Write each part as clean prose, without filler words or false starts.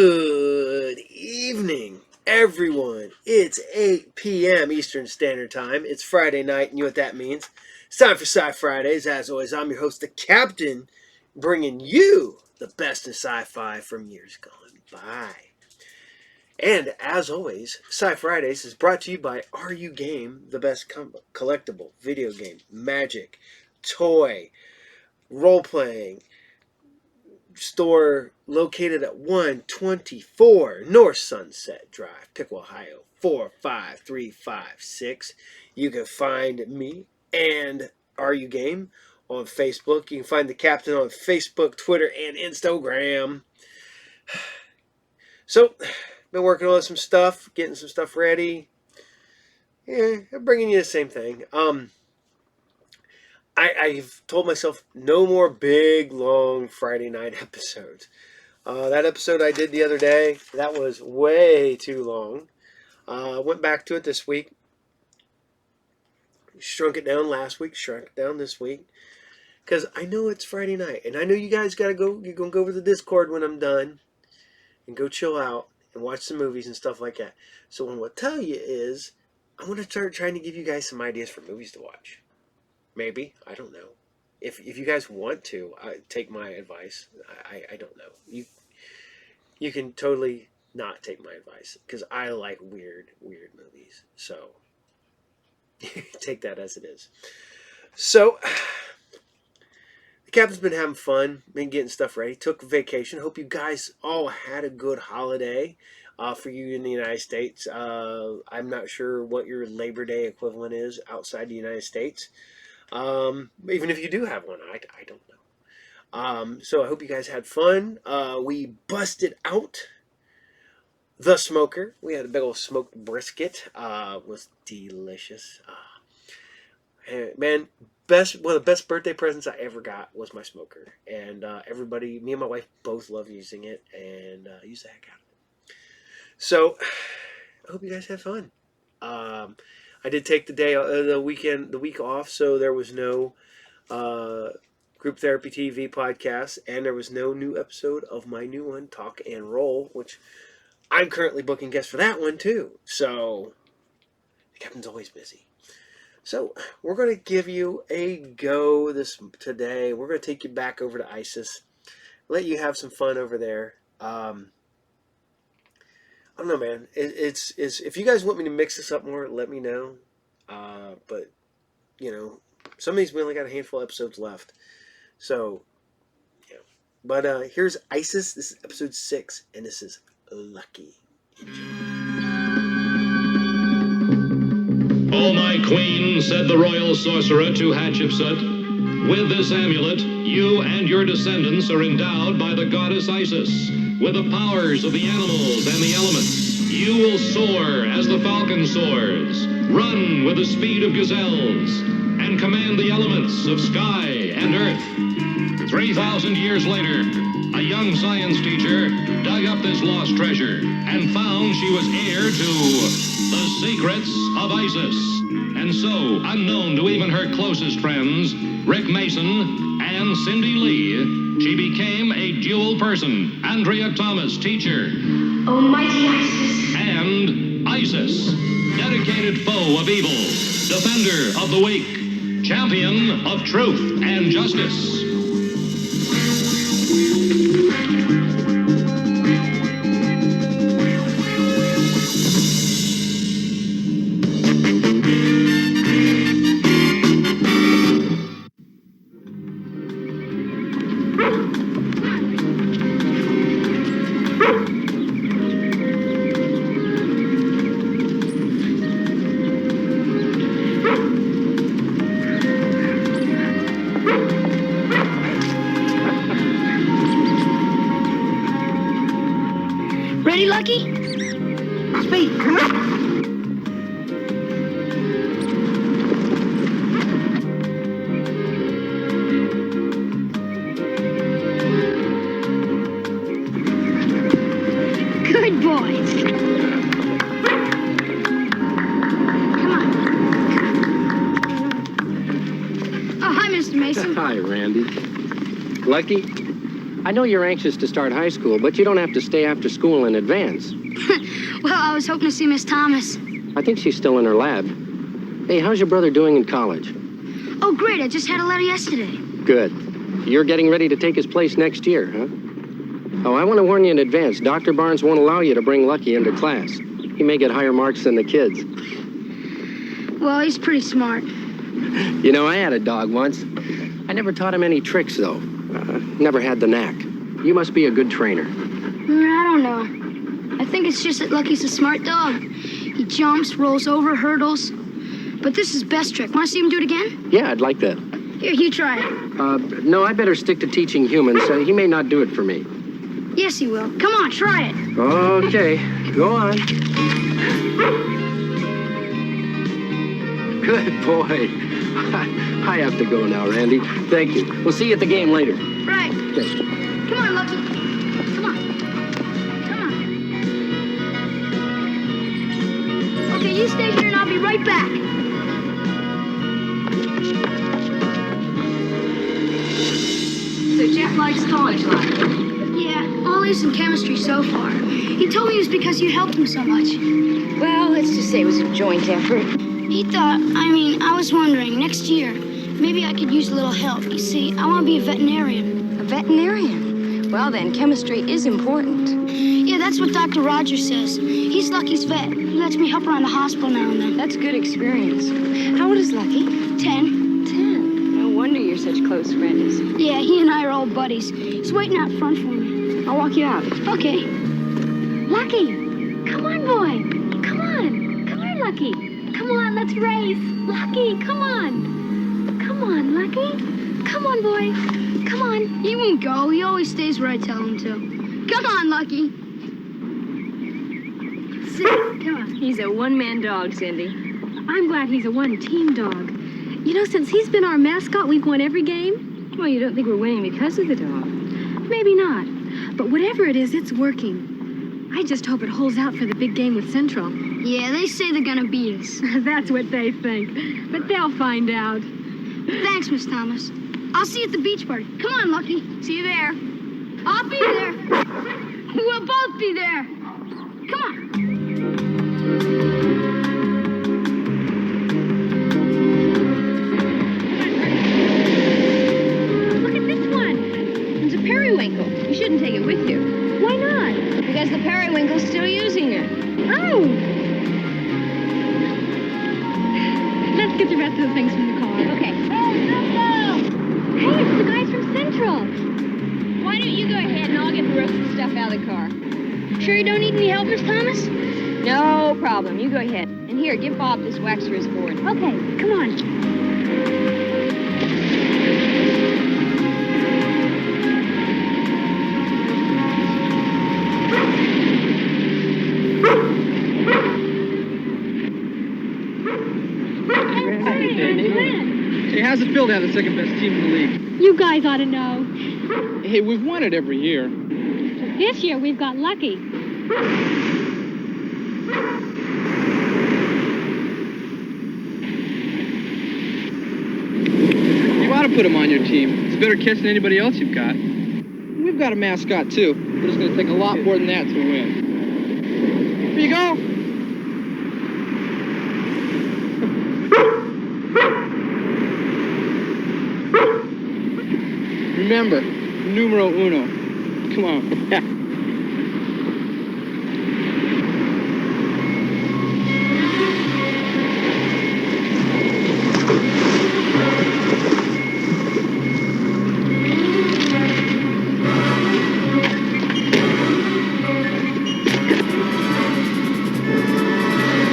Good evening, everyone. It's 8 p.m. Eastern Standard Time. It's Friday night, and you know what that means. It's time for Sci Fridays. As always, I'm your host, the Captain, bringing you the best in sci-fi from years gone by. And as always, Sci Fridays is brought to you by Are You Game, the best collectible video game, magic, toy, role-playing store located at 124 North Sunset Drive, Piqua, Ohio, 45356. You can find me and Are You Game on Facebook. You can find the Captain on Facebook, Twitter, and Instagram. So, been working on some stuff, getting some stuff ready. Yeah, I'm bringing you the same thing. I've told myself no more big, long Friday night episodes. That episode I did the other day, that was way too long. Went back to it this week. Shrunk it down last week, shrunk it down this week. Because I know it's Friday night, and I know you guys got to go. You're going to go over to the Discord when I'm done and go chill out and watch some movies and stuff like that. So what I'll tell you is, I'm going to start trying to give you guys some ideas for movies to watch. Maybe. I don't know. If you guys want to, take my advice. I don't know. You can totally not take my advice, because I like weird movies. So, take that as it is. So, the Captain's been having fun, been getting stuff ready, took a vacation. Hope you guys all had a good holiday for you in the United States. I'm not sure what your Labor Day equivalent is outside the United States. Even if you do have one, I don't know. So I hope you guys had fun. We busted out the smoker. We had a big old smoked brisket. It was delicious. Man, one of the best birthday presents I ever got was my smoker. And everybody, me and my wife both love using it and use the heck out of it. So I hope you guys had fun. I did take the week off, so there was no Group Therapy TV podcast, and there was no new episode of my new one, Talk and Roll, which I'm currently booking guests for that one too. So the Captain's always busy. So we're going to give you a go today. We're going to take you back over to ISIS, let you have some fun over there. I don't know, man. It's if you guys want me to mix this up more, let me know. But you know, some of these we only got a handful of episodes left, so yeah. But here's ISIS. This is episode 6, and this is Lucky. "O my queen," said the royal sorcerer to Hatshepsut, "with this amulet, you and your descendants are endowed by the goddess Isis with the powers of the animals and the elements. You will soar as the falcon soars, run with the speed of gazelles, and command the elements of sky and earth." 3,000 years later, a young science teacher dug up this lost treasure and found she was heir to the secrets of Isis. And so, unknown to even her closest friends, Rick Mason and Cindy Lee, she became a dual person. Andrea Thomas, teacher. Almighty Isis. And Isis, dedicated foe of evil, defender of the weak, champion of truth and justice. Ready, Lucky? Speed, come on. Good boys. Come on. Oh, hi, Mr. Mason. Hi, Randy. Lucky, I know you're anxious to start high school, but you don't have to stay after school in advance. Well, I was hoping to see Miss Thomas. I think she's still in her lab. Hey, how's your brother doing in college? Oh, great. I just had a letter yesterday. Good. You're getting ready to take his place next year, huh? Oh, I want to warn you in advance. Dr. Barnes won't allow you to bring Lucky into class. He may get higher marks than the kids. Well, he's pretty smart. You know, I had a dog once. I never taught him any tricks, though. Never had the knack. You must be a good trainer. I don't know. I think it's just that Lucky's a smart dog. He jumps, rolls over, hurdles. But this is his best trick. Want to see him do it again? Yeah, I'd like that. Here, you try it. No, I better stick to teaching humans. He may not do it for me. Yes, he will. Come on, try it. Okay, go on. Good boy. I have to go now, Randy. Thank you. We'll see you at the game later. Right. Okay. Come on, Lucky. Come on. Come on. Okay, you stay here and I'll be right back. So Jeff likes college life. Yeah, all A's in chemistry so far. He told me it was because you helped him so much. Well, let's just say it was a joint effort. He thought, I was wondering, next year, maybe I could use a little help. You see, I want to be a veterinarian. A veterinarian? Well, then, chemistry is important. Yeah, that's what Dr. Rogers says. He's Lucky's vet. He lets me help around the hospital now and then. That's good experience. How old is Lucky? 10. 10. No wonder you're such close friends. Yeah, he and I are old buddies. He's waiting out front for me. I'll walk you out. Okay. Lucky, come on, boy. Come on. Come here, Lucky. Come on, let's race. Lucky, come on. Come on, Lucky. Come on, boy. Come on. He won't go. He always stays where I tell him to. Come on, Lucky. Sit. Come on. He's a one-man dog, Cindy. I'm glad he's a one-team dog. You know, since he's been our mascot, we've won every game. Well, you don't think we're winning because of the dog? Maybe not. But whatever it is, it's working. I just hope it holds out for the big game with Central. Yeah, they say they're gonna beat us. That's what they think. But they'll find out. Thanks, Miss Thomas. I'll see you at the beach party. Come on, Lucky. See you there. I'll be there. We'll both be there. Come on. Look at this one. It's a periwinkle. You shouldn't take it with you. Why not? Because the periwinkle's still using it. Oh! Let's get the rest of the things from the car. Okay. Hey, it's the guys from Central. Why don't you go ahead and I'll get the rest of the stuff out of the car. Sure you don't need any help, Miss Thomas? No problem. You go ahead. And here, give Bob this wax for his board. Okay, come on. Hey, how's it feel to have the second best team in the league? You guys ought to know. Hey, we've won it every year. This year we've got lucky. You ought to put him on your team. It's a better catch than anybody else you've got. We've got a mascot, too. But it's going to take a lot more than that to win. Here you go. Remember, numero uno. Come on.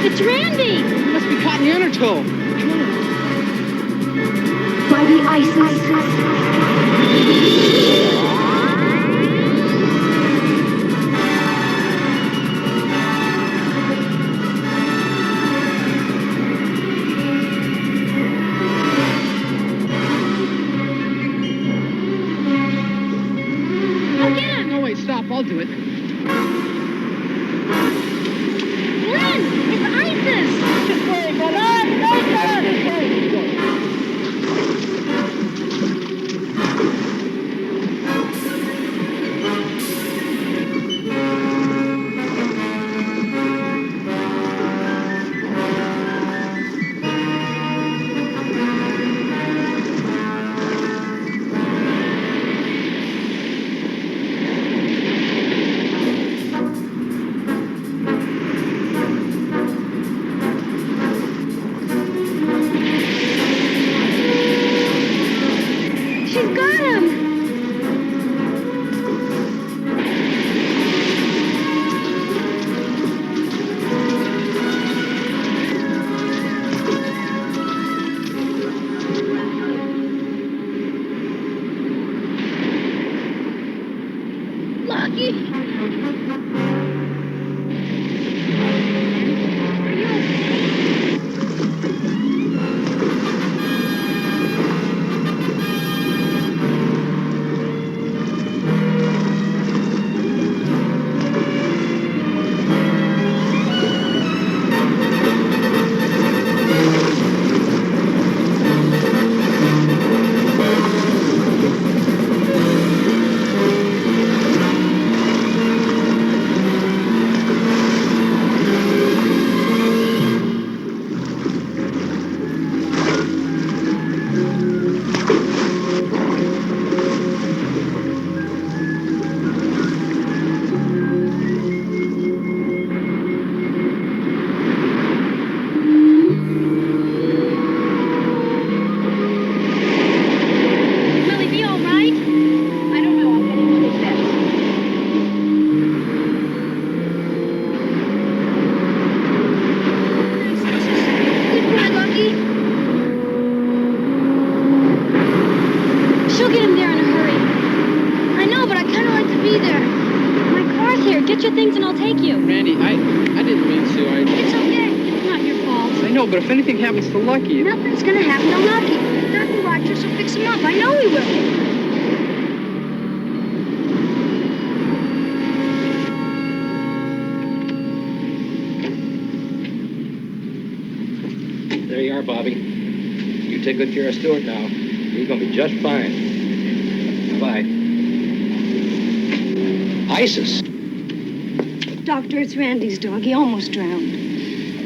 It's Randy! Must be caught in the undertow. By the ice. No, wait, stop. I'll do it. Run! It's ISIS! things and I'll take you. Randy, I didn't mean to. It's okay. It's not your fault. I know, but if anything happens to Lucky... Nothing's gonna happen to Lucky. Dr. Rogers will fix him up. I know he will. There you are, Bobby. You take good care of Stuart now. You're gonna be just fine. Bye. ISIS. Doctor, it's Randy's dog. He almost drowned.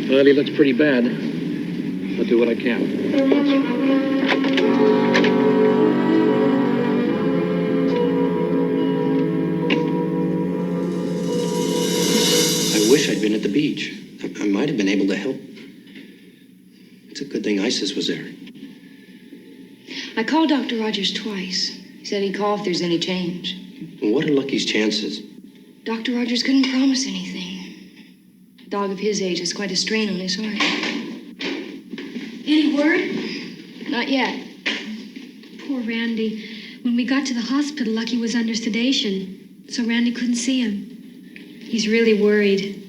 Well, he looks pretty bad. I'll do what I can. I wish I'd been at the beach. I might have been able to help. It's a good thing ISIS was there. I called Dr. Rogers twice. He said he'd call if there's any change. What are Lucky's chances? Dr. Rogers couldn't promise anything. A dog of his age has quite a strain on his heart. Any word? Not yet. Poor Randy. When we got to the hospital, Lucky was under sedation, so Randy couldn't see him. He's really worried.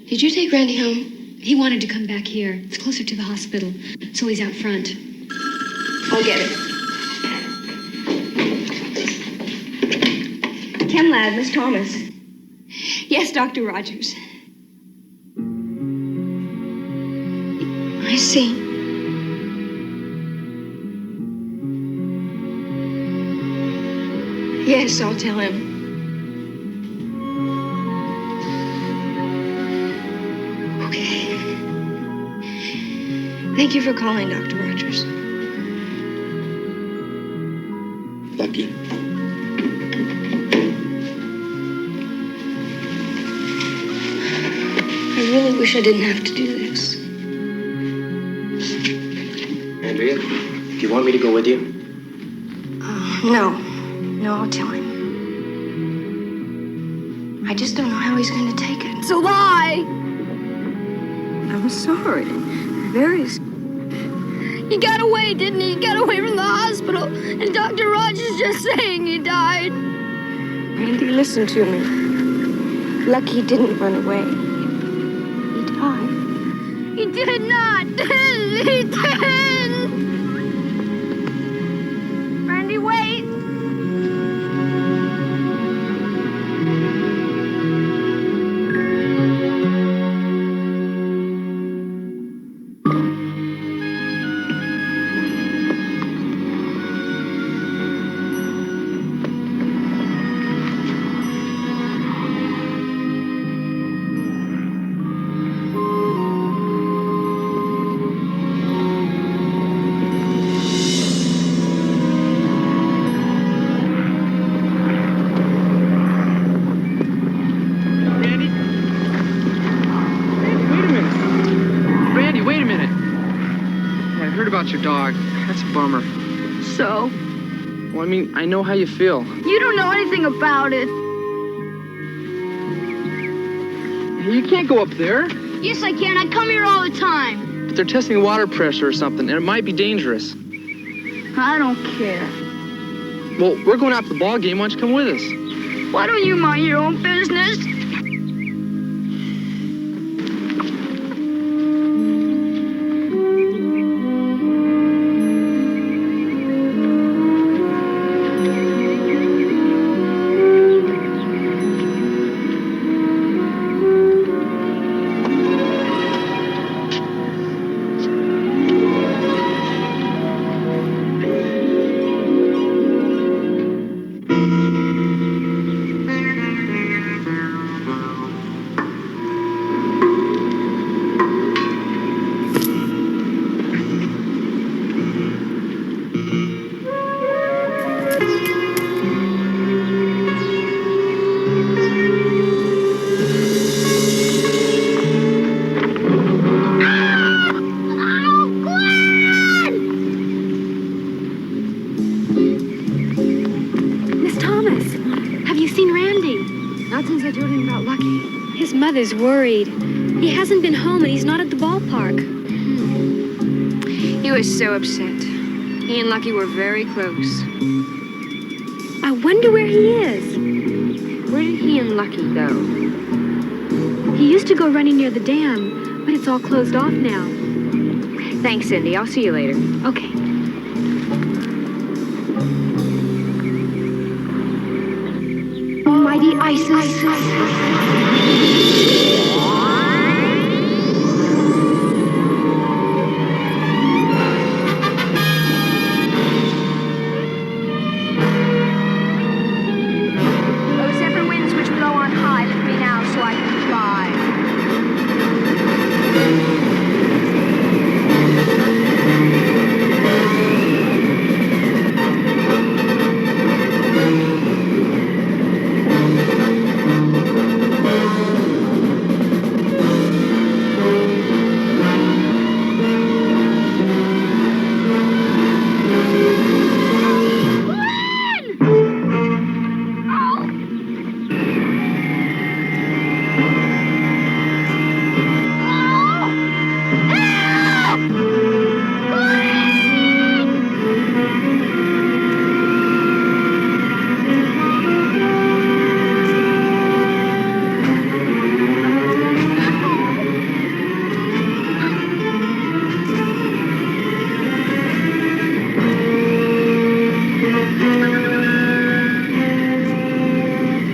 Did you take Randy home? He wanted to come back here. It's closer to the hospital, so he's out front. I'll get it. Ken Ladd, Miss Thomas. Yes, Dr. Rogers. I see. Yes, I'll tell him. Okay. Thank you for calling, Dr. Rogers. Lucky. I really wish I didn't have to do this. Andrea, do you want me to go with you? No. No, I'll tell him. I just don't know how he's going to take it. It's a lie. I'm sorry. Very sorry. He got away, didn't he? He got away from the hospital. And Dr. Rogers just saying he died. Randy, listen to me. Lucky didn't run away. He died. He did not. He didn't. Randy, wait. Your dog. That's a bummer. So? Well, I mean, I know how you feel. You don't know anything about it. You can't go up there. Yes, I can. I come here all the time. But they're testing water pressure or something, and it might be dangerous. I don't care. Well, we're going out to the ball game. Why don't you come with us? Why don't you mind your own business? His mother's worried. He hasn't been home and he's not at the ballpark. He was so upset. He and Lucky were very close. I wonder where he is. Where did he and Lucky go? to go running near the dam, but it's all closed off now. Thanks, Cindy. I'll see you later. Okay. Mighty Isis. Those zephyr winds which blow on high lift me now so I can fly.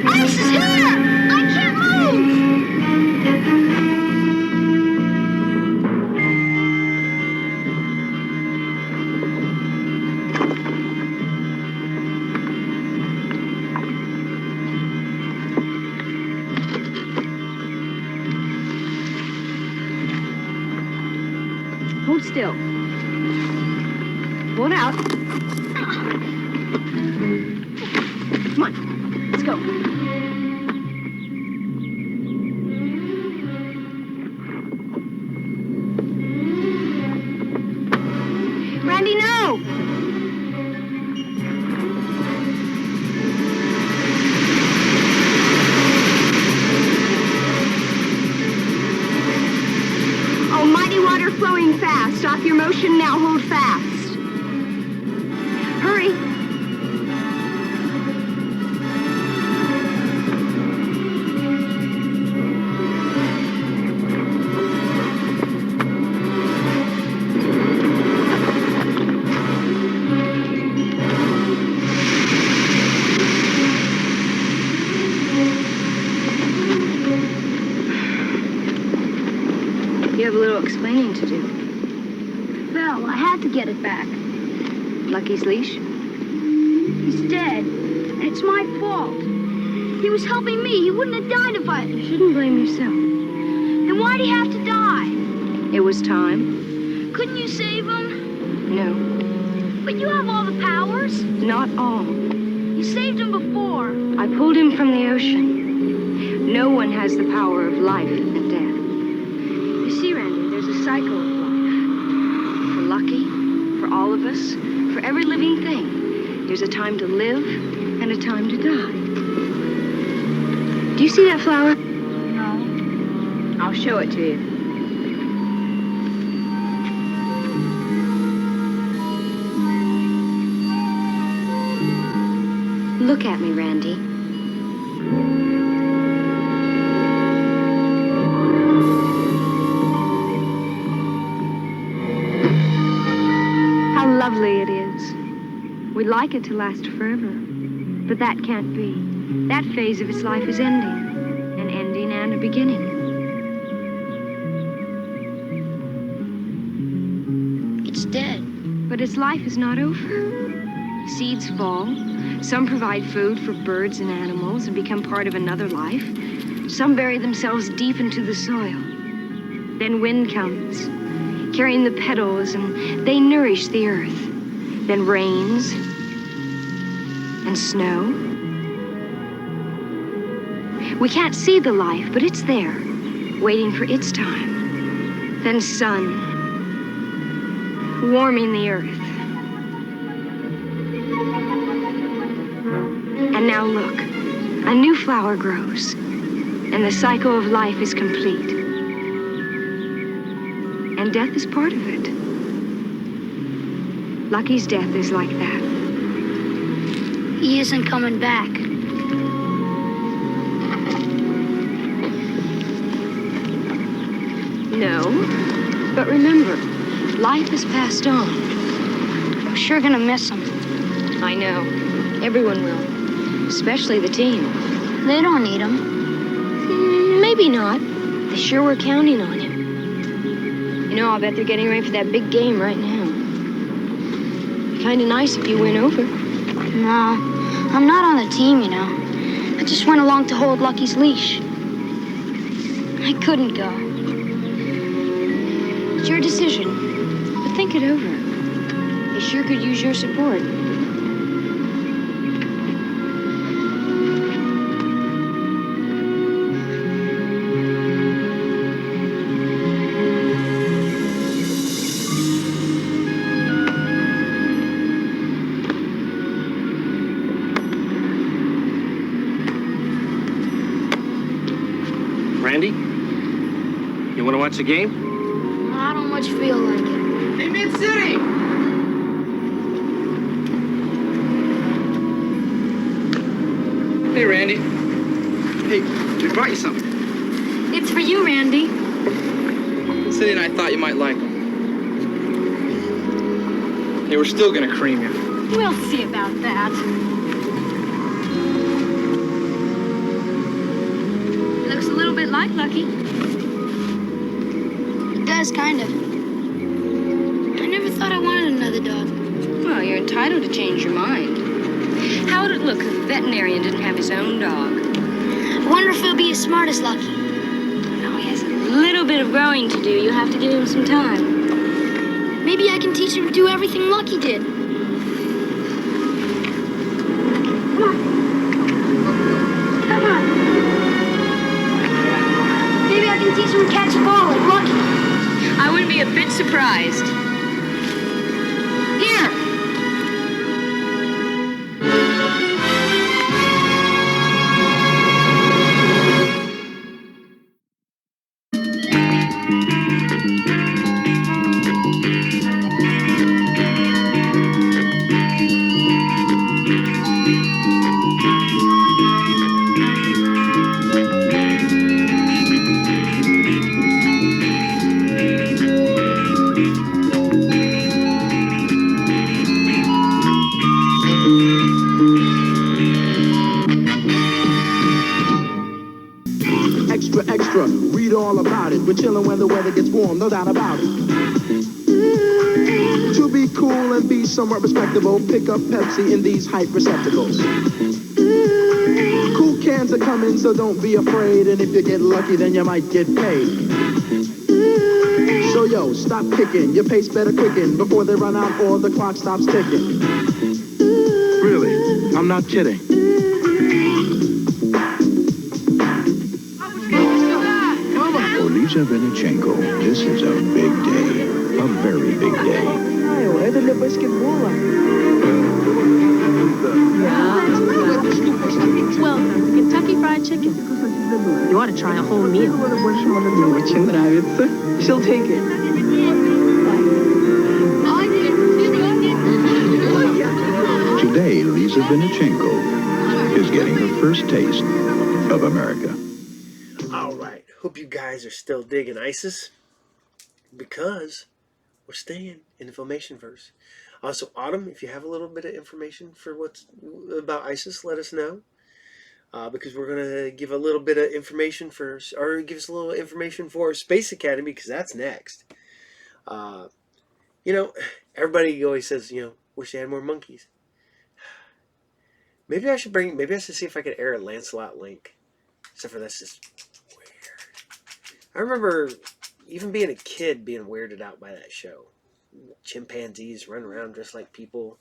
Ice is here! I can't move! Hold still. Hold out. Come on. Let's go. Randy, no! Oh, mighty water flowing fast. Stop your motion now. Hold fast. Hurry. You have a little explaining to do. Well, I had to get it back. Lucky's leash? He's dead. And it's my fault. He was helping me. He wouldn't have died if I... You shouldn't blame yourself. Then why'd he have to die? It was time. Couldn't you save him? No, But you have all the powers. not all. You saved him before. I pulled him from the ocean. No one has the power of life and death. You see, Randy, there's a cycle of life. For Lucky, for all of us, for every living thing, there's a time to live and a time to die. Do you see that flower? No. I'll show it to you. Look at me, Randy. How lovely it is. We'd like it to last forever, but that can't be. That phase of its life is ending, an ending and a beginning. It's dead. But its life is not over. Seeds fall. Some provide food for birds and animals and become part of another life. Some bury themselves deep into the soil. Then wind comes, carrying the petals, and they nourish the earth. Then rains and snow. We can't see the life, but it's there, waiting for its time. Then sun, warming the earth. And now look, a new flower grows, and the cycle of life is complete. And death is part of it. Lucky's death is like that. He isn't coming back. No. But remember, life has passed on. I'm sure gonna miss him. I know. Everyone will. Especially the team. They don't need him. Maybe not. They sure were counting on him. You know, I'll bet they're getting ready for that big game right now. Kinda nice if you went over. No, I'm not on the team, you know. I just went along to hold Lucky's leash. I couldn't go. It's your decision. But think it over. They sure could use your support. Randy? You want to watch the game? I don't much feel like it. Hey, Mid-City! Hey, Randy. Hey, we brought you something. It's for you, Randy. Cindy and I thought you might like them. Hey, we're still gonna cream you. We'll see about that. Looks a little bit like Lucky. It does, kind of. I never thought I wanted another dog. Well, you're entitled to change your mind. How would it look if the veterinarian didn't have his own dog? I wonder if he'll be as smart as Lucky. Oh, he has a little bit of growing to do. You'll have to give him some time. Maybe I can teach him to do everything Lucky did. Come on. Maybe I can teach him to catch a ball like Lucky. I wouldn't be a bit surprised. Here! Extra, extra, read all about it. We're chilling when the weather gets warm, no doubt about it. To be cool and be somewhat respectable, pick up Pepsi in these hype receptacles. Cool cans are coming, so don't be afraid. And if you get lucky, then you might get paid. So yo, stop kicking, your pace better quicken before they run out or the clock stops ticking. Really, I'm not kidding. For Lisa Vinichenko, this is a big day. A very big day. Это для баскетбола. Welcome to Kentucky Fried Chicken. You ought to try a whole meal. Очень нравится. She'll take it. Today, Lisa Vinichenko is getting her first taste of America. Alright, hope you guys are still digging ISIS, because we're staying in the Filmation verse. Also, Autumn, if you have a little bit of information for what's about ISIS, let us know. Because we're going to give a little bit of information for, or give us a little information for Space Academy, because that's next. You know, everybody always says, you know, wish they had more monkeys. Maybe I should see if I could air a Lancelot link. Except for that's just weird. I remember even being a kid being weirded out by that show. Chimpanzees run around dressed like people.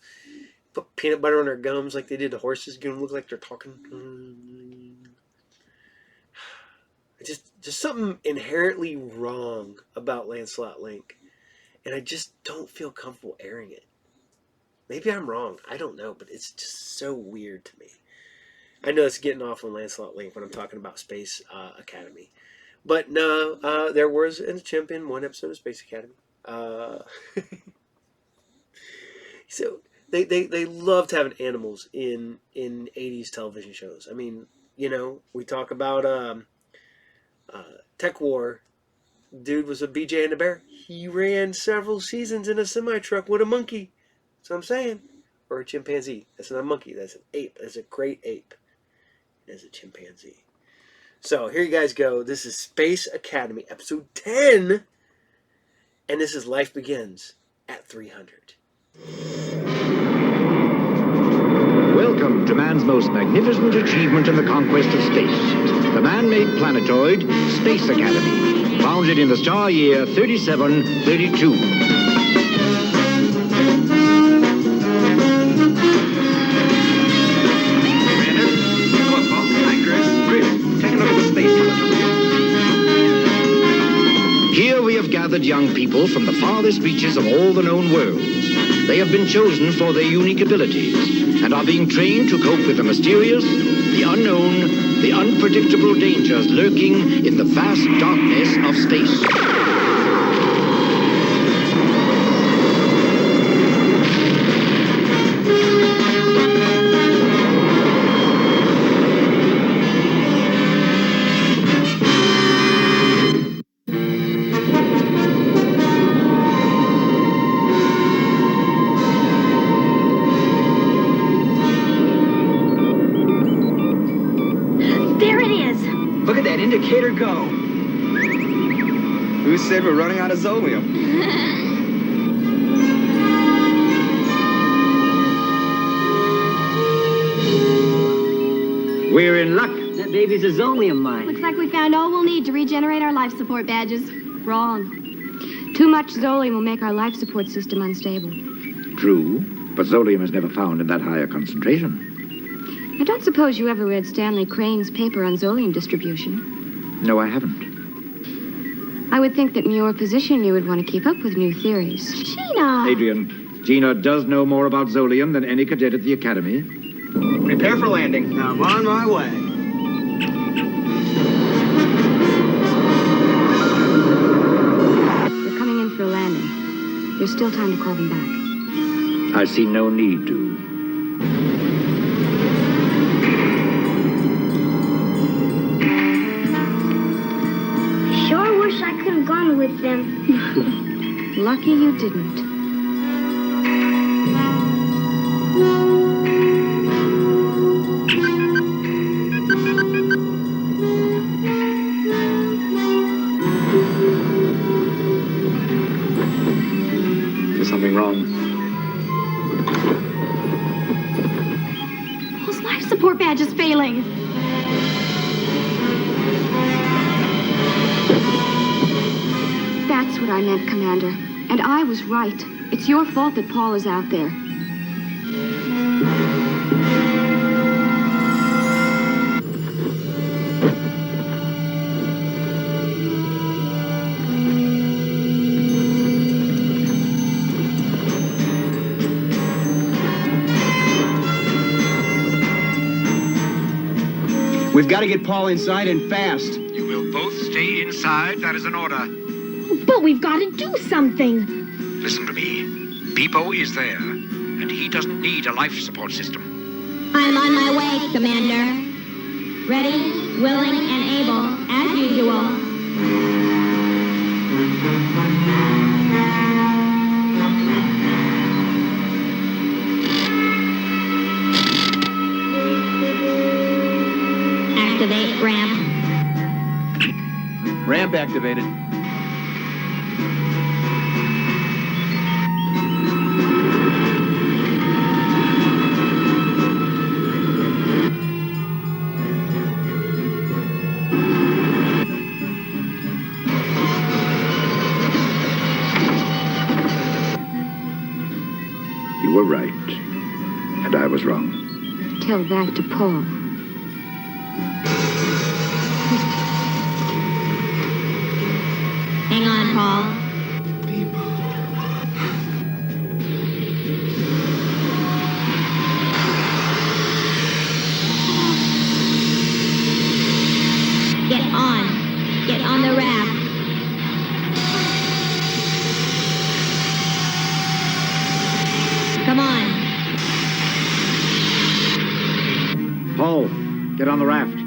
Put peanut butter on their gums like they did to horses. Get them look like they're talking. Just something inherently wrong about Lancelot Link. And I just don't feel comfortable airing it. Maybe I'm wrong. I don't know. But it's just so weird to me. I know it's getting off on Lancelot Link when I'm talking about Space Academy. But no, there was a chimp in one episode of Space Academy. So they loved having animals in 80s television shows. I mean, you know, we talk about Tech War. dude was a BJ and the Bear. He ran several seasons in a semi-truck with a monkey. That's what I'm saying. Or a chimpanzee. That's not a monkey. That's an ape. That's a great ape. That's a chimpanzee. So here you guys go. This is Space Academy, episode 10. And this is Life Begins at 300. Welcome to man's most magnificent achievement in the conquest of space. The man-made planetoid, Space Academy, founded in the star year 3732. Here we have gathered young people from the farthest reaches of all the known worlds. They have been chosen for their unique abilities and are being trained to cope with the mysterious, the unknown, the unpredictable dangers lurking in the vast darkness of space. Look at that indicator go. Who said we're running out of Zolium? We're in luck. That baby's a Zolium mine. Looks like we found all we'll need to regenerate our life support badges. Wrong. Too much Zolium will make our life support system unstable. True, but Zolium is never found in that higher concentration. I don't suppose you ever read Stanley Crane's paper on Zolium distribution. No, I haven't. I would think that in your position you would want to keep up with new theories. Gina! Adrian, Gina does know more about Zolium than any cadet at the Academy. Prepare for landing. I'm on my way. They're coming in for a landing. There's still time to call them back. I see no need to. Sure wish I could have gone with them. Lucky you didn't. There's something wrong. Paul's life support badge is failing. That's what I meant, Commander. And I was right. It's your fault that Paul is out there. We've got to get Paul inside and fast. You will both stay inside. That is an order. But we've got to do something. Listen to me. Beepo is there, and he doesn't need a life support system. I'm on my way, Commander. Ready, willing, and able, as usual. Activate ramp. Ramp activated. You were right, and I was wrong. Tell that to Paul. Hang on, Paul. Get on. Get on the raft. Come on. Paul, get on the raft.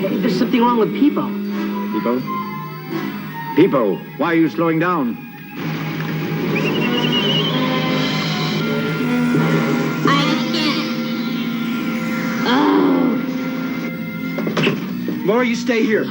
There's something wrong with Peepo. Peepo? Peepo, why are you slowing down? Laura, you stay here.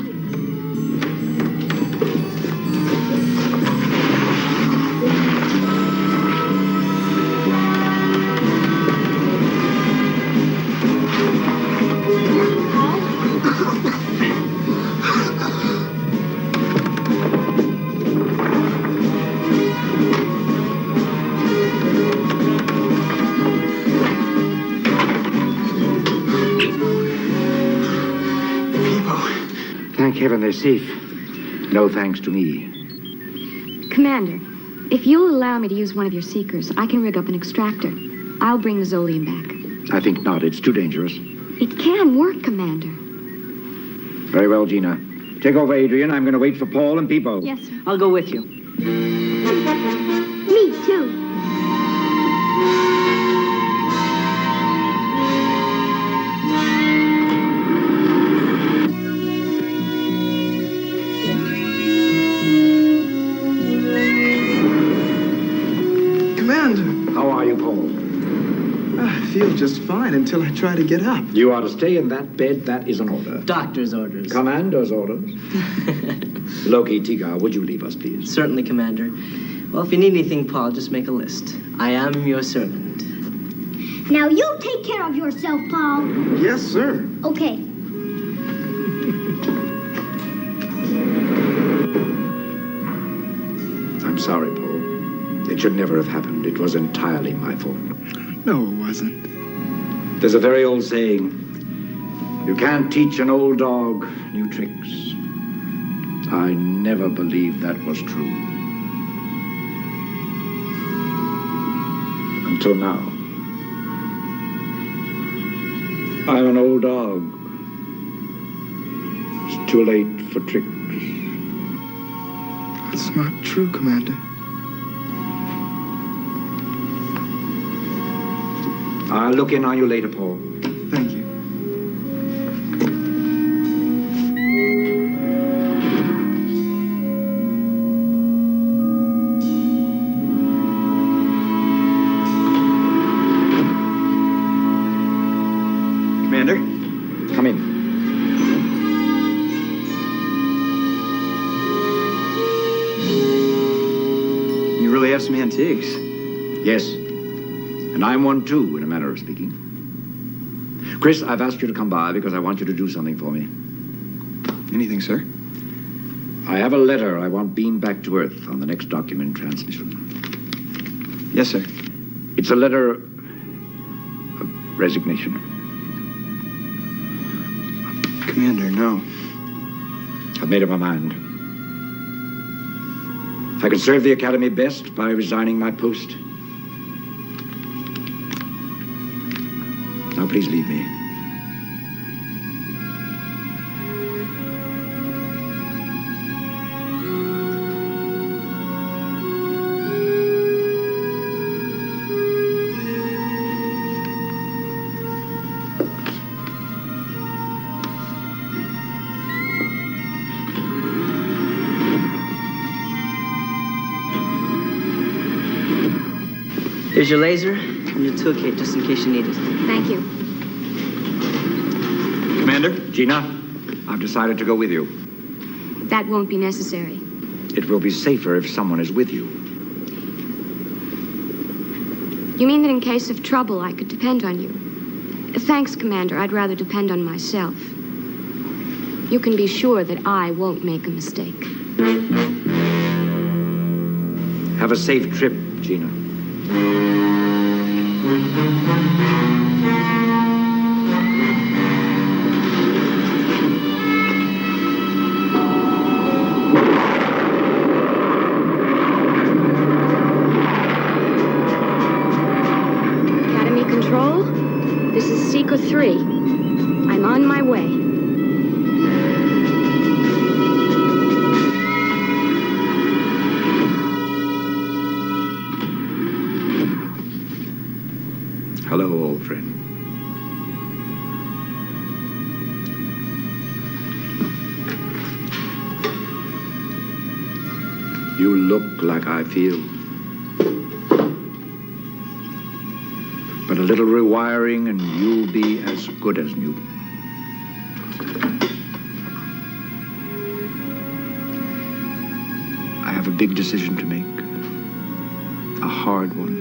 Thank heaven they're safe. No thanks to me. Commander, if you'll allow me to use one of your seekers, I can rig up an extractor. I'll bring the Zolium back. I think not. It's too dangerous. It can work, Commander. Very well, Gina. Take over, Adrian. I'm going to wait for Paul and Peepo. Yes, sir. I'll go with you. Me too. Commander. How are you, Paul? I feel just fine until I try to get up. You are to stay in that bed. That is an order. Doctor's orders. Commander's orders. Loki, Tika, would you leave us, please? Certainly, Commander. Well, if you need anything, Paul, just make a list. I am your servant. Now you take care of yourself, Paul. Yes, sir. Okay. I'm sorry, Paul. It should never have happened. It was entirely my fault. No, it wasn't. There's a very old saying, you can't teach an old dog new tricks. I never believed that was true. Until now. I'm an old dog. It's too late for tricks. That's not true, Commander. I'll look in on you later, Paul. Thank you. Commander? Come in. You really have some antiques. Yes. And I'm one too, in a manner of speaking. Chris, I've asked you to come by because I want you to do something for me. Anything, sir? I have a letter I want beamed back to Earth on the next document transmission. Yes, sir. It's a letter of resignation. Commander, no. I've made up my mind. I can serve the Academy best by resigning my post. Now, please leave me. Here's your laser and your toolkit, just in case you need it. Thank you. Commander? Gina, I've decided to go with you. That won't be necessary. It will be safer if someone is with you. You mean that in case of trouble, I could depend on you? Thanks, Commander. I'd rather depend on myself. You can be sure that I won't make a mistake. Have a safe trip, Gina. Academy Control, this is Seeker 3. I'm on my way. Hello, old friend. You look like I feel. But a little rewiring and you'll be as good as new. I have a big decision to make. A hard one.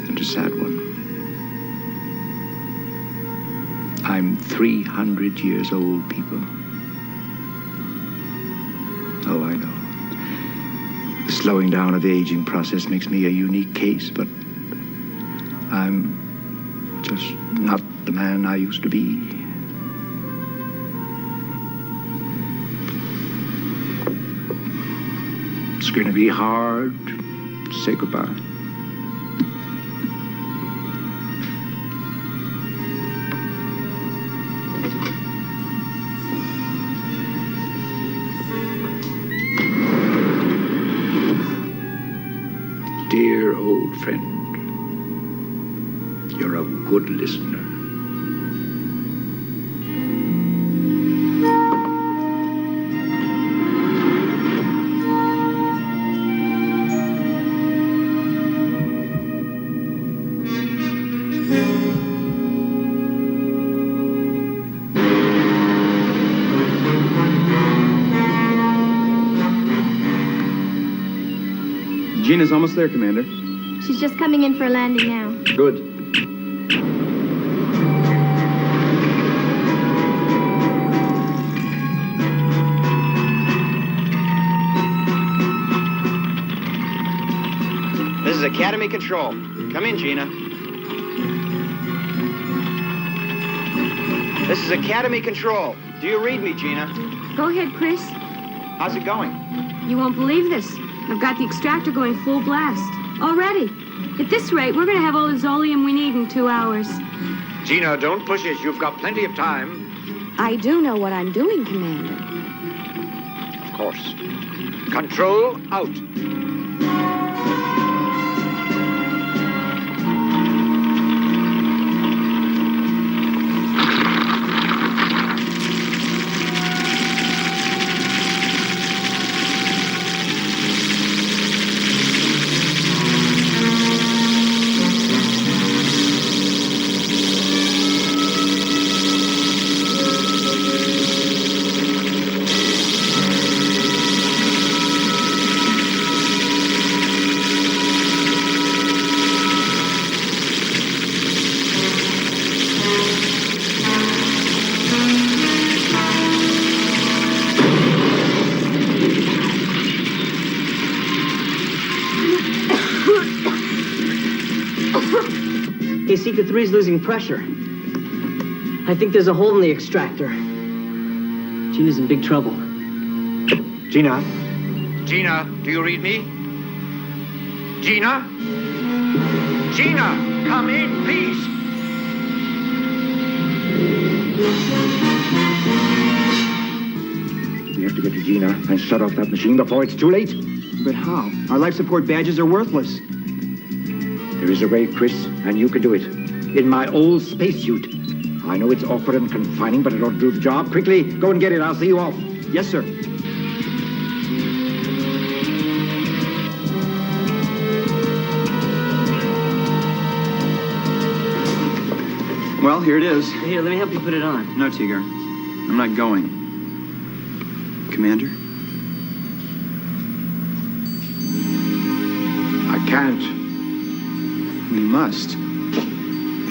And a sad one. I'm 300 years old, people. Oh, I know. The slowing down of the aging process makes me a unique case, but I'm just not the man I used to be. It's going to be hard to say goodbye. Dear old friend, you're a good listener. Gina's almost there, Commander. She's just coming in for a landing now. Good. This is Academy Control. Come in, Gina. This is Academy Control. Do you read me, Gina? Go ahead, Chris. How's it going? You won't believe this. I've got the extractor going full blast. Already. At this rate, we're going to have all the Zolium we need in 2 hours. Gina, don't push it. You've got plenty of time. I do know what I'm doing, Commander. Of course. Control out. Hey, Seeker 3's losing pressure. I think there's a hole in the extractor. Gina's in big trouble. Gina? Gina, do you read me? Gina? Gina, come in, please. We have to get to Gina and shut off that machine before it's too late. But how? Our life support badges are worthless. There is a way, Chris, and you can do it. In my old spacesuit. I know it's awkward and confining, but it'll do the job. Quickly, go and get it. I'll see you off. Yes, sir. Well, here it is. Here, let me help you put it on. No, Tigar. I'm not going. Commander? I can't. We must.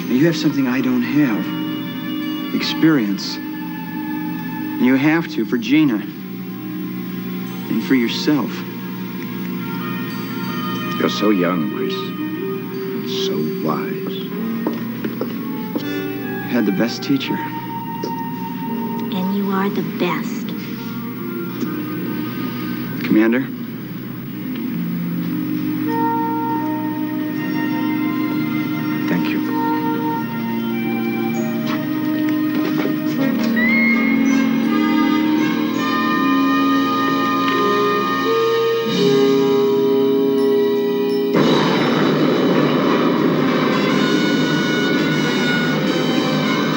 You have something I don't have. Experience. And you have to for Gina. And for yourself. You're so young, Chris. And so wise. Had the best teacher. And you are the best. Commander? Thank you.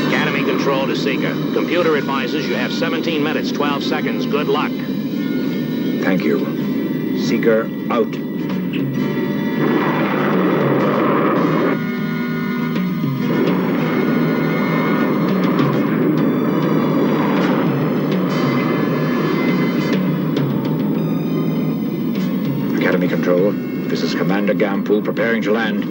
Academy Control to Seeker. Computer advises you have 17 minutes, 12 seconds. Good luck. Thank you. Seeker out. Academy Control, this is Commander Gampool preparing to land.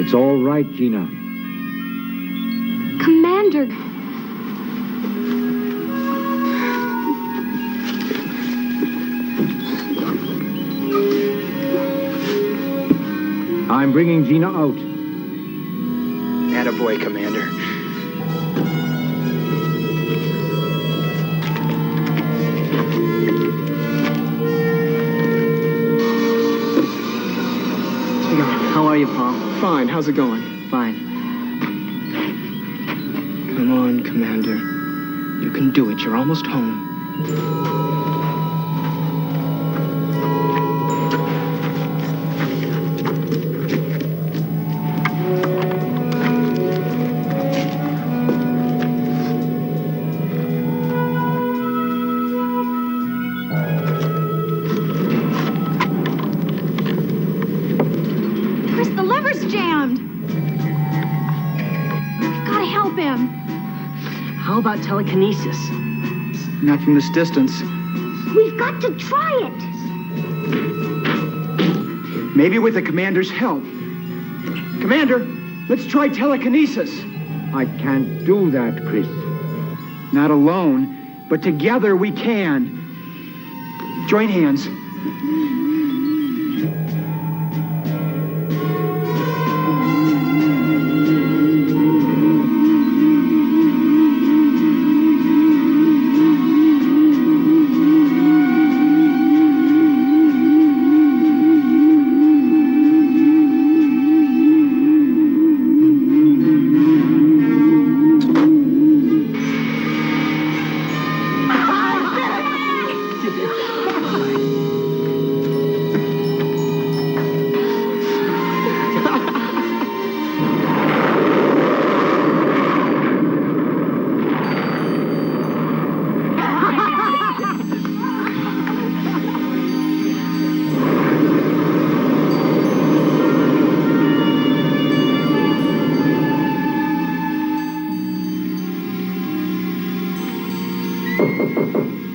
It's all right, Gina. Commander. I'm bringing Gina out. Attaboy, Commander. How are you, Paul? Fine, how's it going? Fine. Come on, Commander. You can do it. You're almost home. Chris, the lever's jammed. We've got to help him. How about telekinesis? Not from this distance. We've got to try it. Maybe with the Commander's help. Commander, let's try telekinesis. I can't do that, Chris. Not alone, but together we can. Join hands.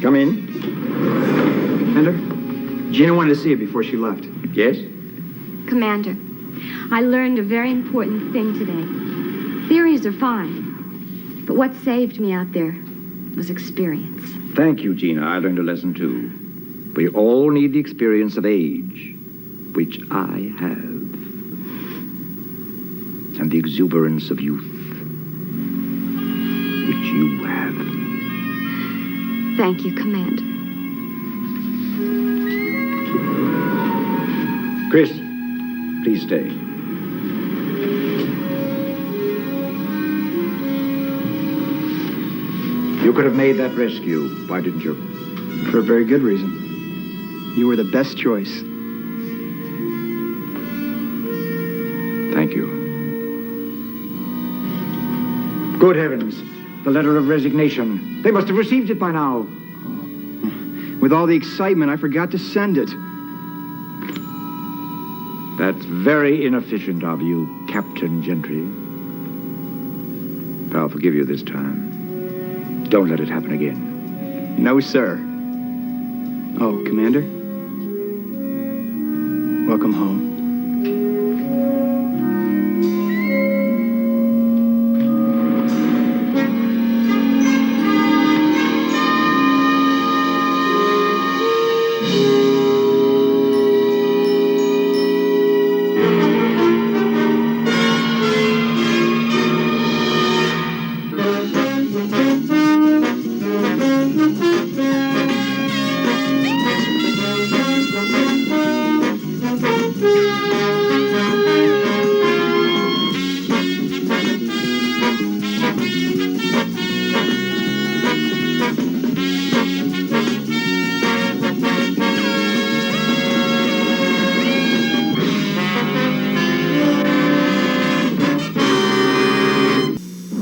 Come in. Commander, Gina wanted to see you before she left. Yes? Commander, I learned a very important thing today. Theories are fine, but what saved me out there was experience. Thank you, Gina. I learned a lesson, too. We all need the experience of age, which I have. And the exuberance of youth, which you have. Thank you, Commander. Chris, please stay. You could have made that rescue. Why didn't you? For a very good reason. You were the best choice. Thank you. Good heavens. The letter of resignation. They must have received it by now. With all the excitement, I forgot to send it. That's very inefficient of you, Captain Gentry. I'll forgive you this time. Don't let it happen again. No, sir. Oh, Commander? Welcome home.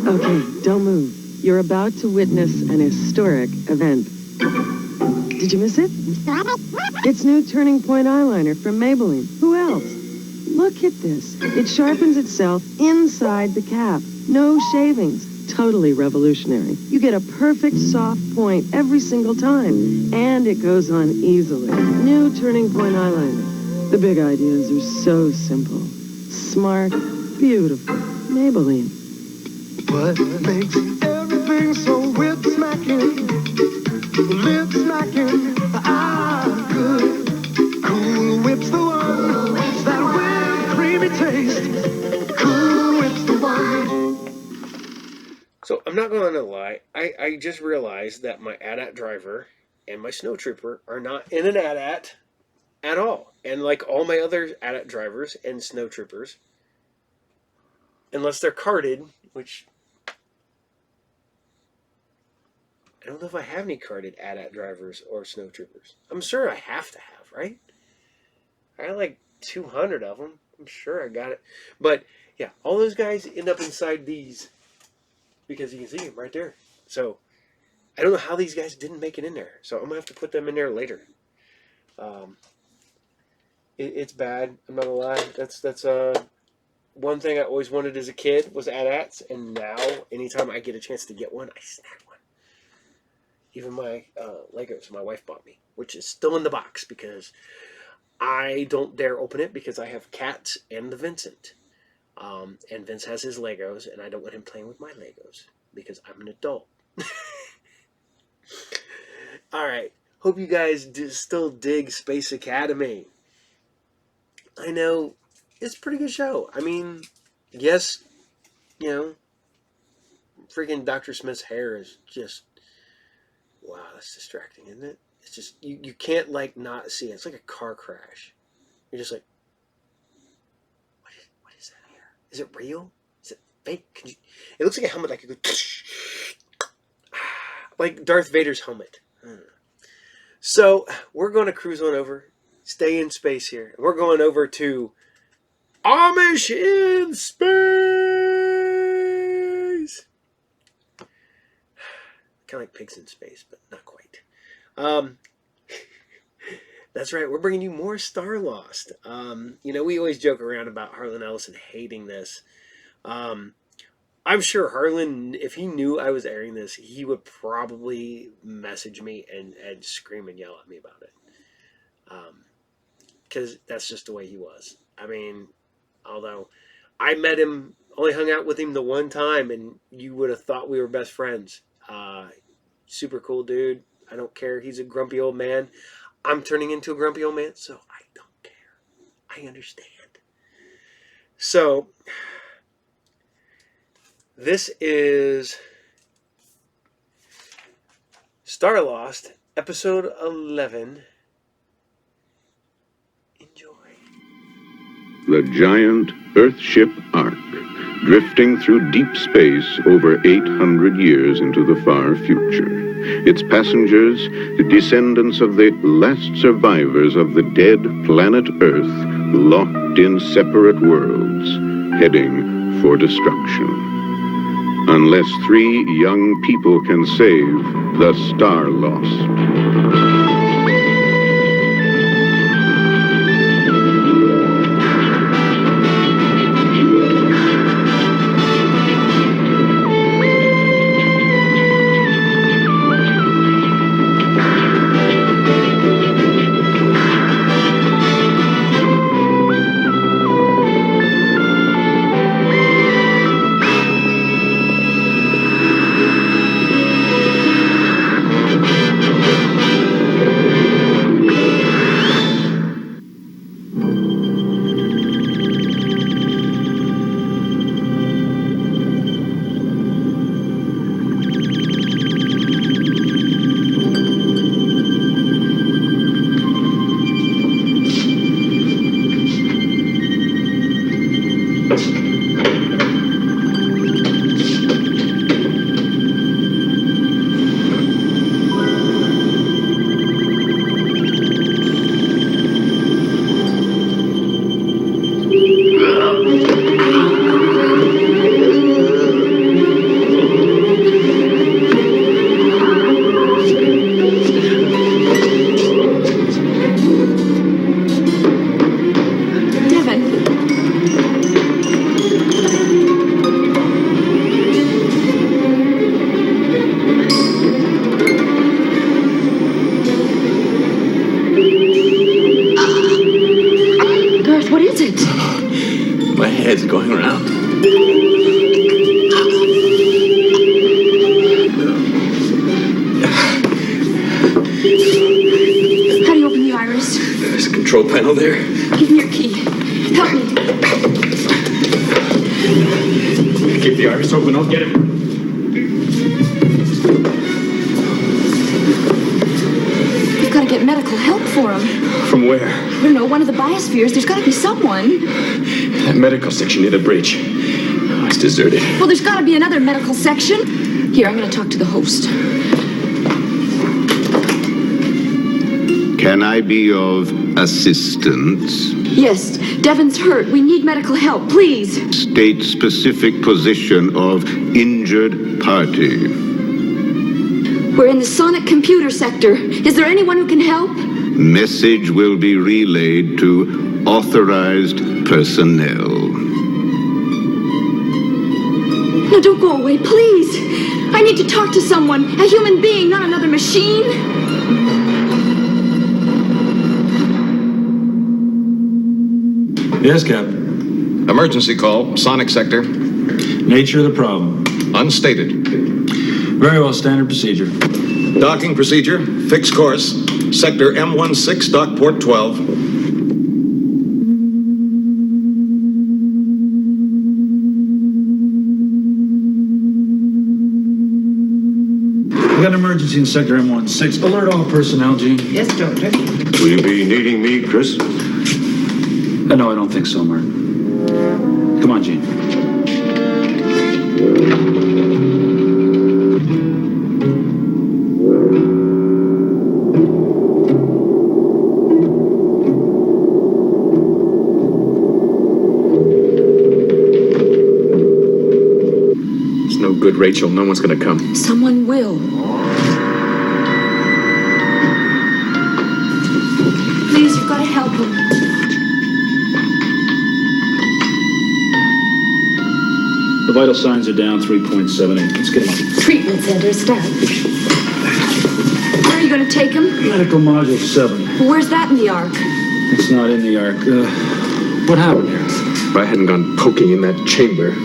Okay, don't move. You're about to witness an historic event. Did you miss it? It's new Turning Point eyeliner from Maybelline. Who else? Look at this. It sharpens itself inside the cap. No shavings. Totally revolutionary. You get a perfect soft point every single time. And it goes on easily. New Turning Point eyeliner. The big ideas are so simple. Smart, beautiful. Maybelline. What makes everything so whip-smacking, lip-smacking, good. Cool Whip's the one, that whipped creamy taste. Cool Whip's the one. So I'm not going to lie. I just realized that my AT-AT driver and my snow trooper are not in an AT-AT at all. And like all my other AT-AT drivers and snow troopers, unless they're carded, which I don't know if I have any carded AT-AT drivers or snow troopers. I'm sure I have to have, right? I got like 200 of them. I'm sure I got it. But yeah, all those guys end up inside these because you can see them right there. So I don't know how these guys didn't make it in there. So I'm going to have to put them in there later. It's bad. I'm not going to lie. That's one thing I always wanted as a kid was AT-ATs. And now anytime I get a chance to get one, I snag one. Even my Legos my wife bought me, which is still in the box because I don't dare open it because I have cats and the Vincent. And Vince has his Legos, and I don't want him playing with my Legos because I'm an adult. All right. Hope you guys still dig Space Academy. I know it's a pretty good show. I mean, yes, you know, freaking Dr. Smith's hair is just... Wow, that's distracting, isn't it? It's just, you can't, like, not see it. It's like a car crash. You're just like, what is that here? Is it real? Is it fake? It looks like a helmet that could go, like Darth Vader's helmet. So, we're going to cruise on over, stay in space here. We're going over to Amish in space! Kind of like pigs in space, but not quite. That's right. We're bringing you more StarLost. You know, we always joke around about Harlan Ellison hating this. I'm sure Harlan, if he knew I was airing this, he would probably message me and scream and yell at me about it. Because that's just the way he was. I mean, although I met him, only hung out with him the one time, and you would have thought we were best friends. Super cool dude. I don't care. He's a grumpy old man. I'm turning into a grumpy old man, so I don't care. I understand. So, this is StarLost, episode 11. The giant Earthship Ark, drifting through deep space over 800 years into the far future. Its passengers, the descendants of the last survivors of the dead planet Earth, locked in separate worlds, heading for destruction. unless 3 young people can save the StarLost. head's going around. How do you open the iris? There's a control panel there. Give me your key. Help me. Keep the iris open, I'll get him. You've got to get medical help for him. From where? I don't know, one of the biospheres. There's got to be someone. That medical section near the bridge. Oh, it's deserted. Well, there's got to be another medical section. Here, I'm going to talk to the host. Can I be of assistance? Yes, Devon's hurt. We need medical help, please. State specific position of injured party. We're in the sonic computer sector. Is there anyone who can help? Message will be relayed to authorized personnel. No, don't go away, please. I need to talk to someone, a human being, not another machine. Yes, Captain. Emergency call, sonic sector. Nature of the problem? Unstated. Very well, standard procedure. Docking procedure, fixed course. Sector M16, dock port 12. We got an emergency in Sector M16. Alert all personnel, Gene. Yes, Doctor. Will you be needing me, Chris? No, I don't think so, Mark. Come on, Gene. It's no good, Rachel. No one's gonna come. Someone will. Please, you've got to help him. The vital signs are down 3.78. Let's get him up. Treatment center, start. Where are you going to take him? Medical module 7. Where's that in the arc? It's not in the arc. What happened here? If I hadn't gone poking in that chamber,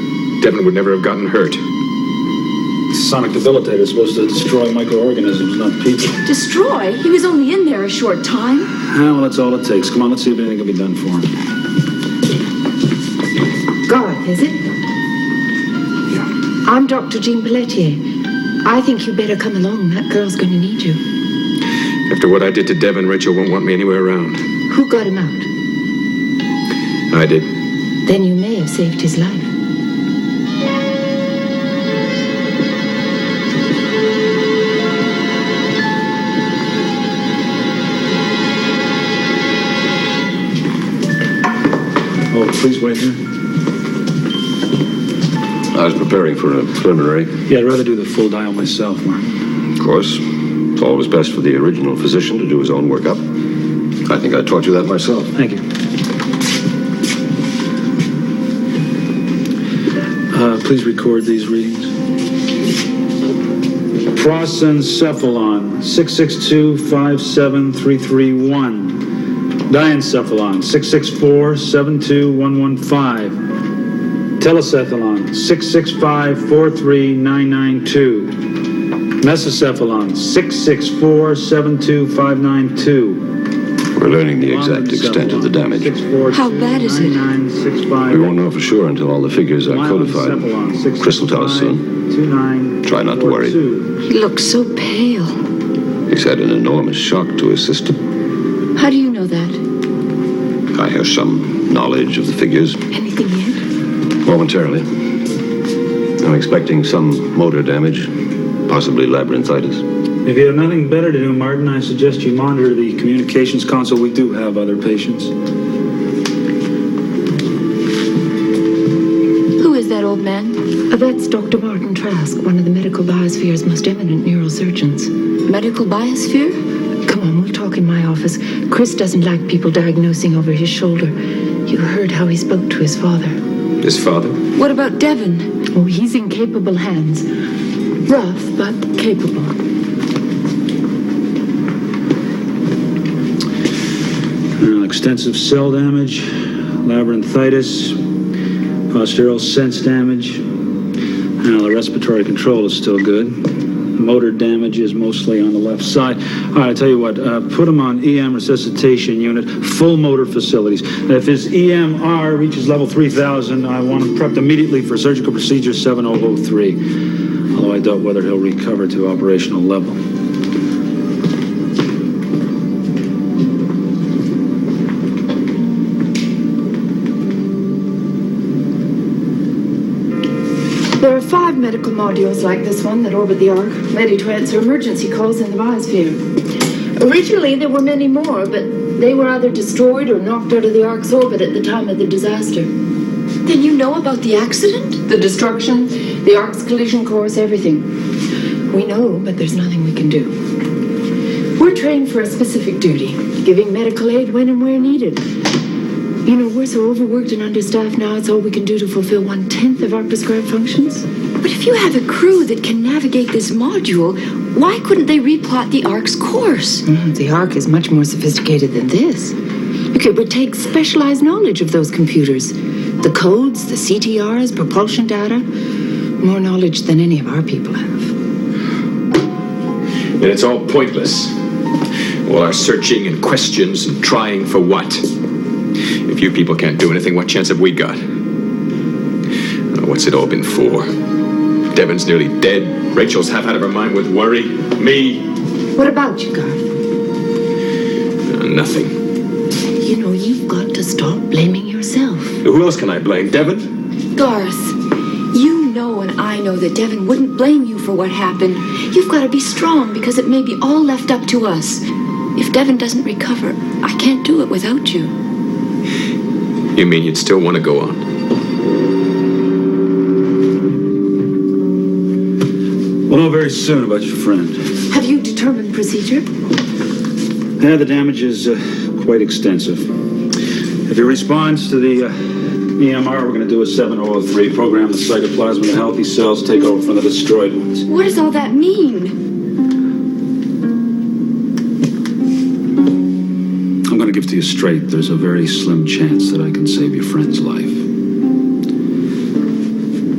Devon would never have gotten hurt. Sonic debilitator is supposed to destroy microorganisms, not people. Destroy? He was only in there a short time. Well, that's all it takes. Come on, let's see if anything can be done for him. Garth, is it? I'm Dr. Jean Pelletier. I think you better come along. That girl's going to need you. After what I did to Devon, Rachel won't want me anywhere around. Who got him out? I did. Then you may have saved his life. Oh, please wait here. I was preparing for a preliminary. Yeah, I'd rather do the full dial myself, Mark. Of course, it's always best for the original physician to do his own workup. I think I taught you that myself. Thank you. Please record these readings. Prosencephalon, 662-57331. Diencephalon, 664-72115. Telecephalon, 665-43992. Mesocephalon, 664-72592. We're learning the exact extent of the damage. How bad is it? We won't know for sure until all the figures are codified. Chris will tell us soon. Try not to worry. He looks so pale. He's had an enormous shock to his system. How do you know that? I have some knowledge of the figures. Anything yet? Momentarily. I'm expecting some motor damage, possibly labyrinthitis. If you have nothing better to do, Martin, I suggest you monitor the communications console. We do have other patients. Who is that old man? That's Dr. Martin Trask, one of the medical biosphere's most eminent neurosurgeons. Medical biosphere? Come on, we'll talk in my office. Chris doesn't like people diagnosing over his shoulder. You heard how he spoke to his father. His father? What about Devon? Oh, he's in capable hands. Rough, but capable. Extensive cell damage, labyrinthitis, postural sense damage. Now, the respiratory control is still good. Motor damage is mostly on the left side. All right, I tell you what, put him on EM resuscitation unit, full motor facilities. If his EMR reaches level 3000, I want him prepped immediately for surgical procedure 7003. Although I doubt whether he'll recover to operational level. There are 5 medical modules like this one that orbit the Ark, ready to answer emergency calls in the biosphere. Originally, there were many more, but they were either destroyed or knocked out of the Ark's orbit at the time of the disaster. Then you know about the accident? The destruction, the Ark's collision course, everything. We know, but there's nothing we can do. We're trained for a specific duty, giving medical aid when and where needed. You know, we're so overworked and understaffed now, it's all we can do to fulfill 1/10 of our prescribed functions. But if you have a crew that can navigate this module, why couldn't they replot the Ark's course? The Ark is much more sophisticated than this. Look, it would take specialized knowledge of those computers. The codes, the CTRs, propulsion data. More knowledge than any of our people have. And it's all pointless. All our searching and questions and trying for what? If you people can't do anything, what chance have we got? What's it all been for? Devon's nearly dead. Rachel's half out of her mind with worry. Me? What about you, Garth? Nothing. You know, you've got to stop blaming yourself. Who else can I blame? Devon? Garth, you know and I know that Devon wouldn't blame you for what happened. You've got to be strong because it may be all left up to us. If Devon doesn't recover, I can't do it without you. You mean you'd still want to go on? We'll know very soon about your friend. Have you determined procedure? Yeah, the damage is quite extensive. If he responds to the EMR, we're going to do a 7003, program the cytoplasm of the healthy cells, take over from the destroyed ones. What does all that mean? I'm going to give it to you straight. There's a very slim chance that I can save your friend's life.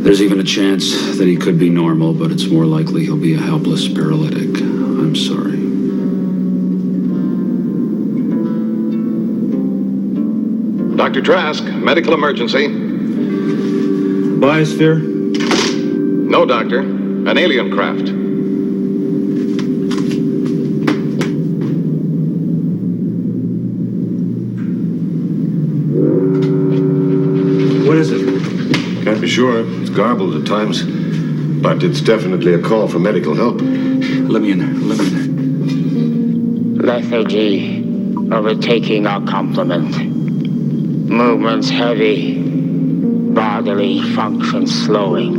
There's even a chance that he could be normal, but it's more likely he'll be a helpless paralytic. I'm sorry. Dr. Trask, medical emergency. Biosphere? No, Doctor. An alien craft. What is it? Can't be sure. It's garbled at times. But it's definitely a call for medical help. Let me in there. Let me in there. Lethargy. Overtaking our complement. Movements heavy. Body bodily function slowing.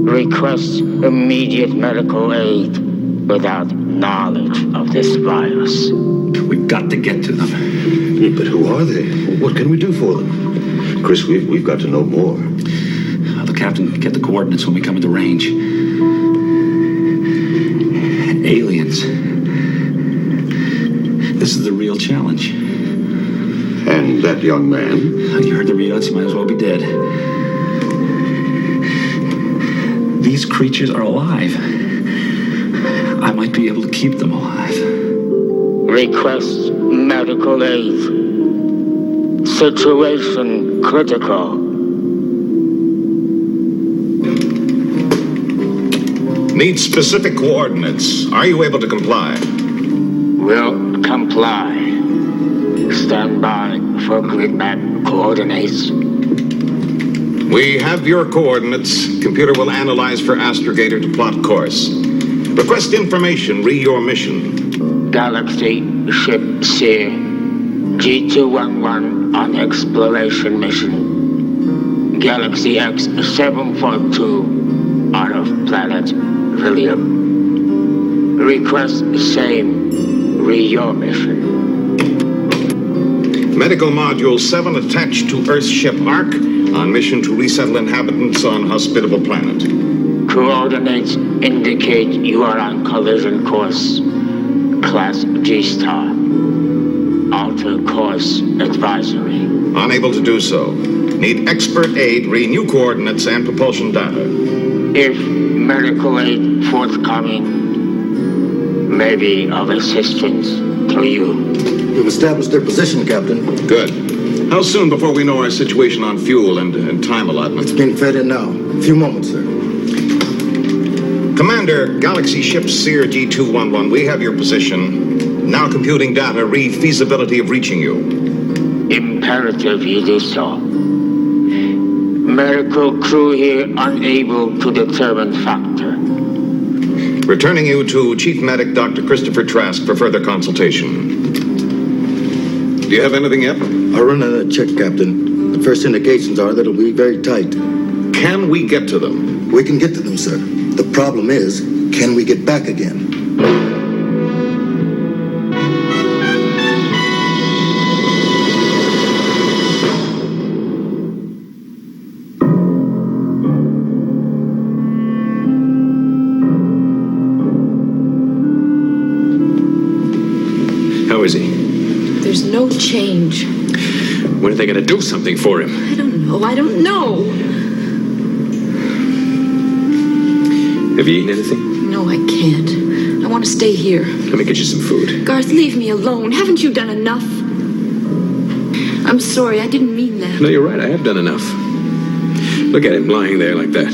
Request immediate medical aid without knowledge of this virus. We've got to get to them. But who are they? What can we do for them? Chris, we've got to know more. The captain get the coordinates when we come into range. Aliens. This is the real challenge. And that young man? You heard the readouts, you might as well be dead. These creatures are alive. I might be able to keep them alive. Request medical aid. Situation critical. Need specific coordinates. Are you able to comply? Will comply. Stand by for grid map coordinates. We have your coordinates. Computer will analyze for astrogator to plot course. Request information. Re your mission. Galaxy ship Seer. G211 on exploration mission. Galaxy X742 out of planet William. Request same. Re your mission. Medical Module 7 attached to Earth's ship Ark on mission to resettle inhabitants on hospitable planet. Coordinates indicate you are on collision course. Class G-star. Alter course advisory. Unable to do so. Need expert aid, renew coordinates and propulsion data. If medical aid forthcoming, may be of assistance to you. We've established their position, Captain. Good. How soon before we know our situation on fuel and time allotment? It's being fed in now. A few moments, sir. Commander, Galaxy Ship Seer G211, we have your position. Now computing data, read feasibility of reaching you. Imperative you do so. Medical crew here unable to determine factor. Returning you to Chief Medic Dr. Christopher Trask for further consultation. Do you have anything yet? I'll run a check, Captain. The first indications are that it'll be very tight. Can we get to them? We can get to them, sir. The problem is, can we get back again? How is he? There's no change. When are they going to do something for him? I don't know. Have you eaten anything? No, I can't. I want to stay here. Let me get you some food. Garth, leave me alone. Haven't you done enough? I'm sorry, I didn't mean that. No, you're right. I have done enough. Look at him lying there like that.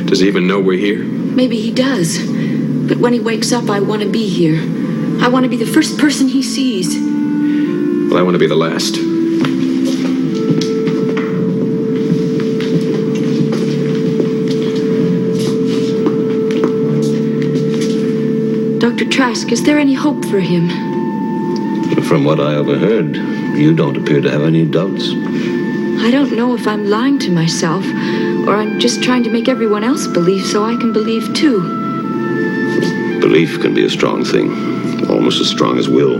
Does he even know we're here? Maybe he does. But when he wakes up, I want to be here. I want to be the first person he sees. Well, I want to be the last. Dr. Trask, is there any hope for him? From what I overheard, you don't appear to have any doubts. I don't know if I'm lying to myself, or I'm just trying to make everyone else believe so I can believe too. Belief can be a strong thing, almost as strong as will.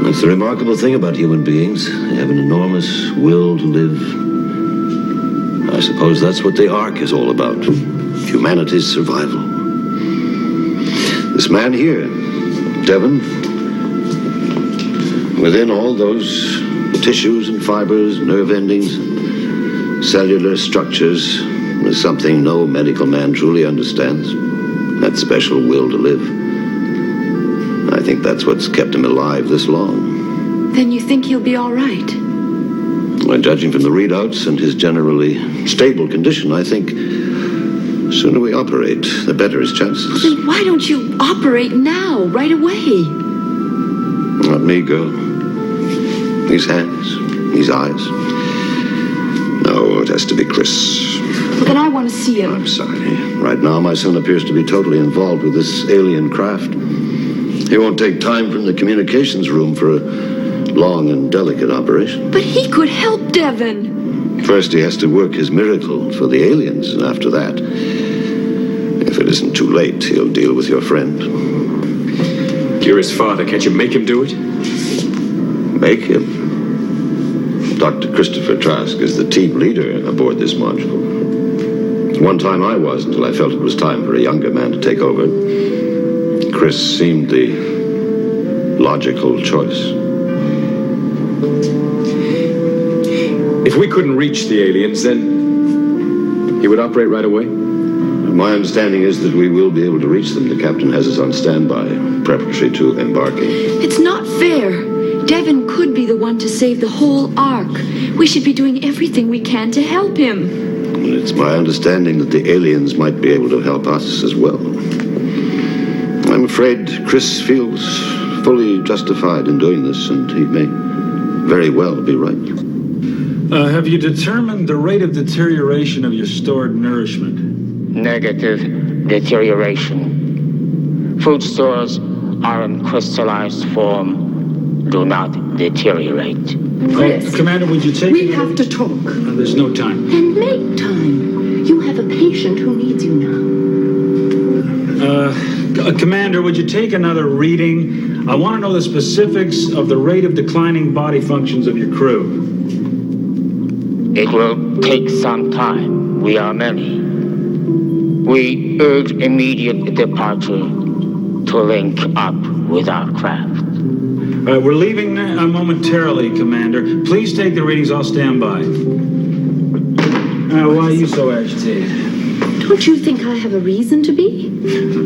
That's the remarkable thing about human beings. They have an enormous will to live. I suppose that's what the Ark is all about. Humanity's survival. This man here, Devon, within all those tissues and fibers, nerve endings, cellular structures, is something no medical man truly understands. That special will to live. I think that's what's kept him alive this long. Then you think he'll be all right? Well, judging from the readouts and his generally stable condition, I think the sooner we operate, the better his chances. Then why don't you operate now, right away? Not me, girl. These hands, these eyes. No, it has to be Chris. Well, then I want to see him. I'm sorry. Right now, my son appears to be totally involved with this alien craft. He won't take time from the communications room for a long and delicate operation. But he could help Devon. First, he has to work his miracle for the aliens, and after that, if it isn't too late, he'll deal with your friend. You're his father. Can't you make him do it? Make him? Dr. Christopher Trask is the team leader aboard this module. One time I was, until I felt it was time for a younger man to take over. Chris seemed the logical choice. If we couldn't reach the aliens, then he would operate right away? My understanding is that we will be able to reach them. The captain has us on standby, preparatory to embarking. It's not fair. Devon could be the one to save the whole Ark. We should be doing everything we can to help him. Well, it's my understanding that the aliens might be able to help us as well. I'm afraid Chris feels fully justified in doing this, and he may very well be right. Have you determined the rate of deterioration of your stored nourishment? Negative deterioration. Food stores are in crystallized form. Do not deteriorate. Chris, Commander, would you take we have to talk. There's no time. And make time. You have a patient who needs you now. Commander, would you take another reading? I want to know the specifics of the rate of declining body functions of your crew. It will take some time. We are many. We urge immediate departure to link up with our craft. We're leaving momentarily, Commander. Please take the readings. I'll stand by. Why are you so agitated? Don't you think I have a reason to be?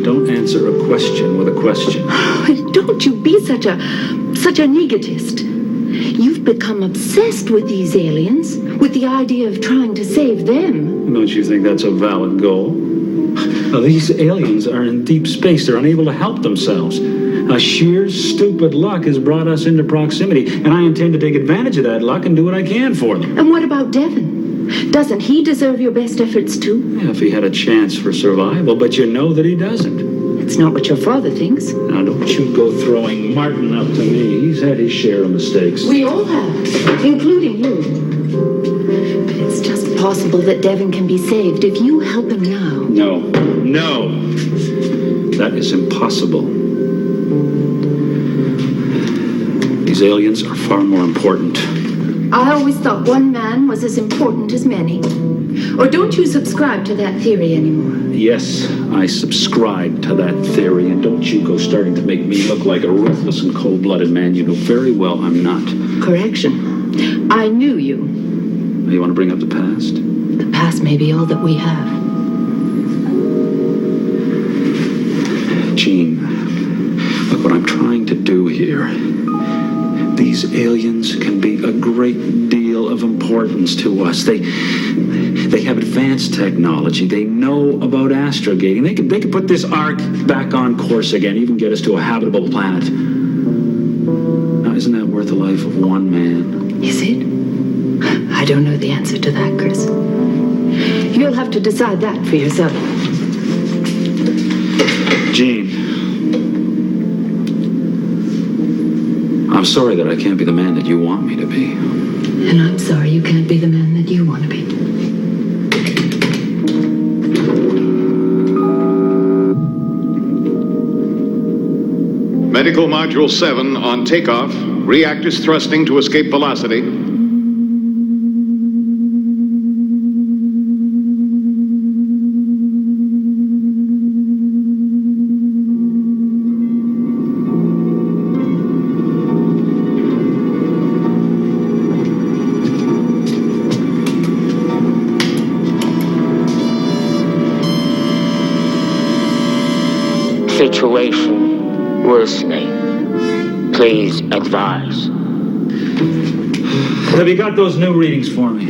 Don't answer a question with a question. And don't you be such an egotist. You've become obsessed with these aliens, with the idea of trying to save them. Don't you think that's a valid goal? These aliens are in deep space. They're unable to help themselves. Sheer stupid luck has brought us into proximity, and I intend to take advantage of that luck and do what I can for them. And what about Devon? Doesn't he deserve your best efforts too? Yeah, if he had a chance for survival, but you know that he doesn't. It's not what your father thinks. Now, don't you go throwing Martin up to me. He's had his share of mistakes. We all have, including you. But it's just possible that Devon can be saved if you help him now. No. That is impossible. These aliens are far more important. I always thought one man was as important as many. Or don't you subscribe to that theory anymore? Yes, I subscribe to that theory, and don't you go starting to make me look like a ruthless and cold-blooded man. You know very well I'm not. Correction. I knew you. You want to bring up the past? The past may be all that we have. Gene, look what I'm trying to do here. These aliens can be a great deal of importance to us. They have advanced technology. They know about astrogating. They could put this Ark back on course again, even get us to a habitable planet. Now, isn't that worth the life of one man? Is it? I don't know the answer to that, Chris. You'll have to decide that for yourself. Gene, I'm sorry that I can't be the man that you want me to be. And I'm sorry you can't be the man that you want to be. Medical Module 7 on takeoff. Reactors thrusting to escape velocity. Situation worsening. Please advise. Have you got those new readings for me?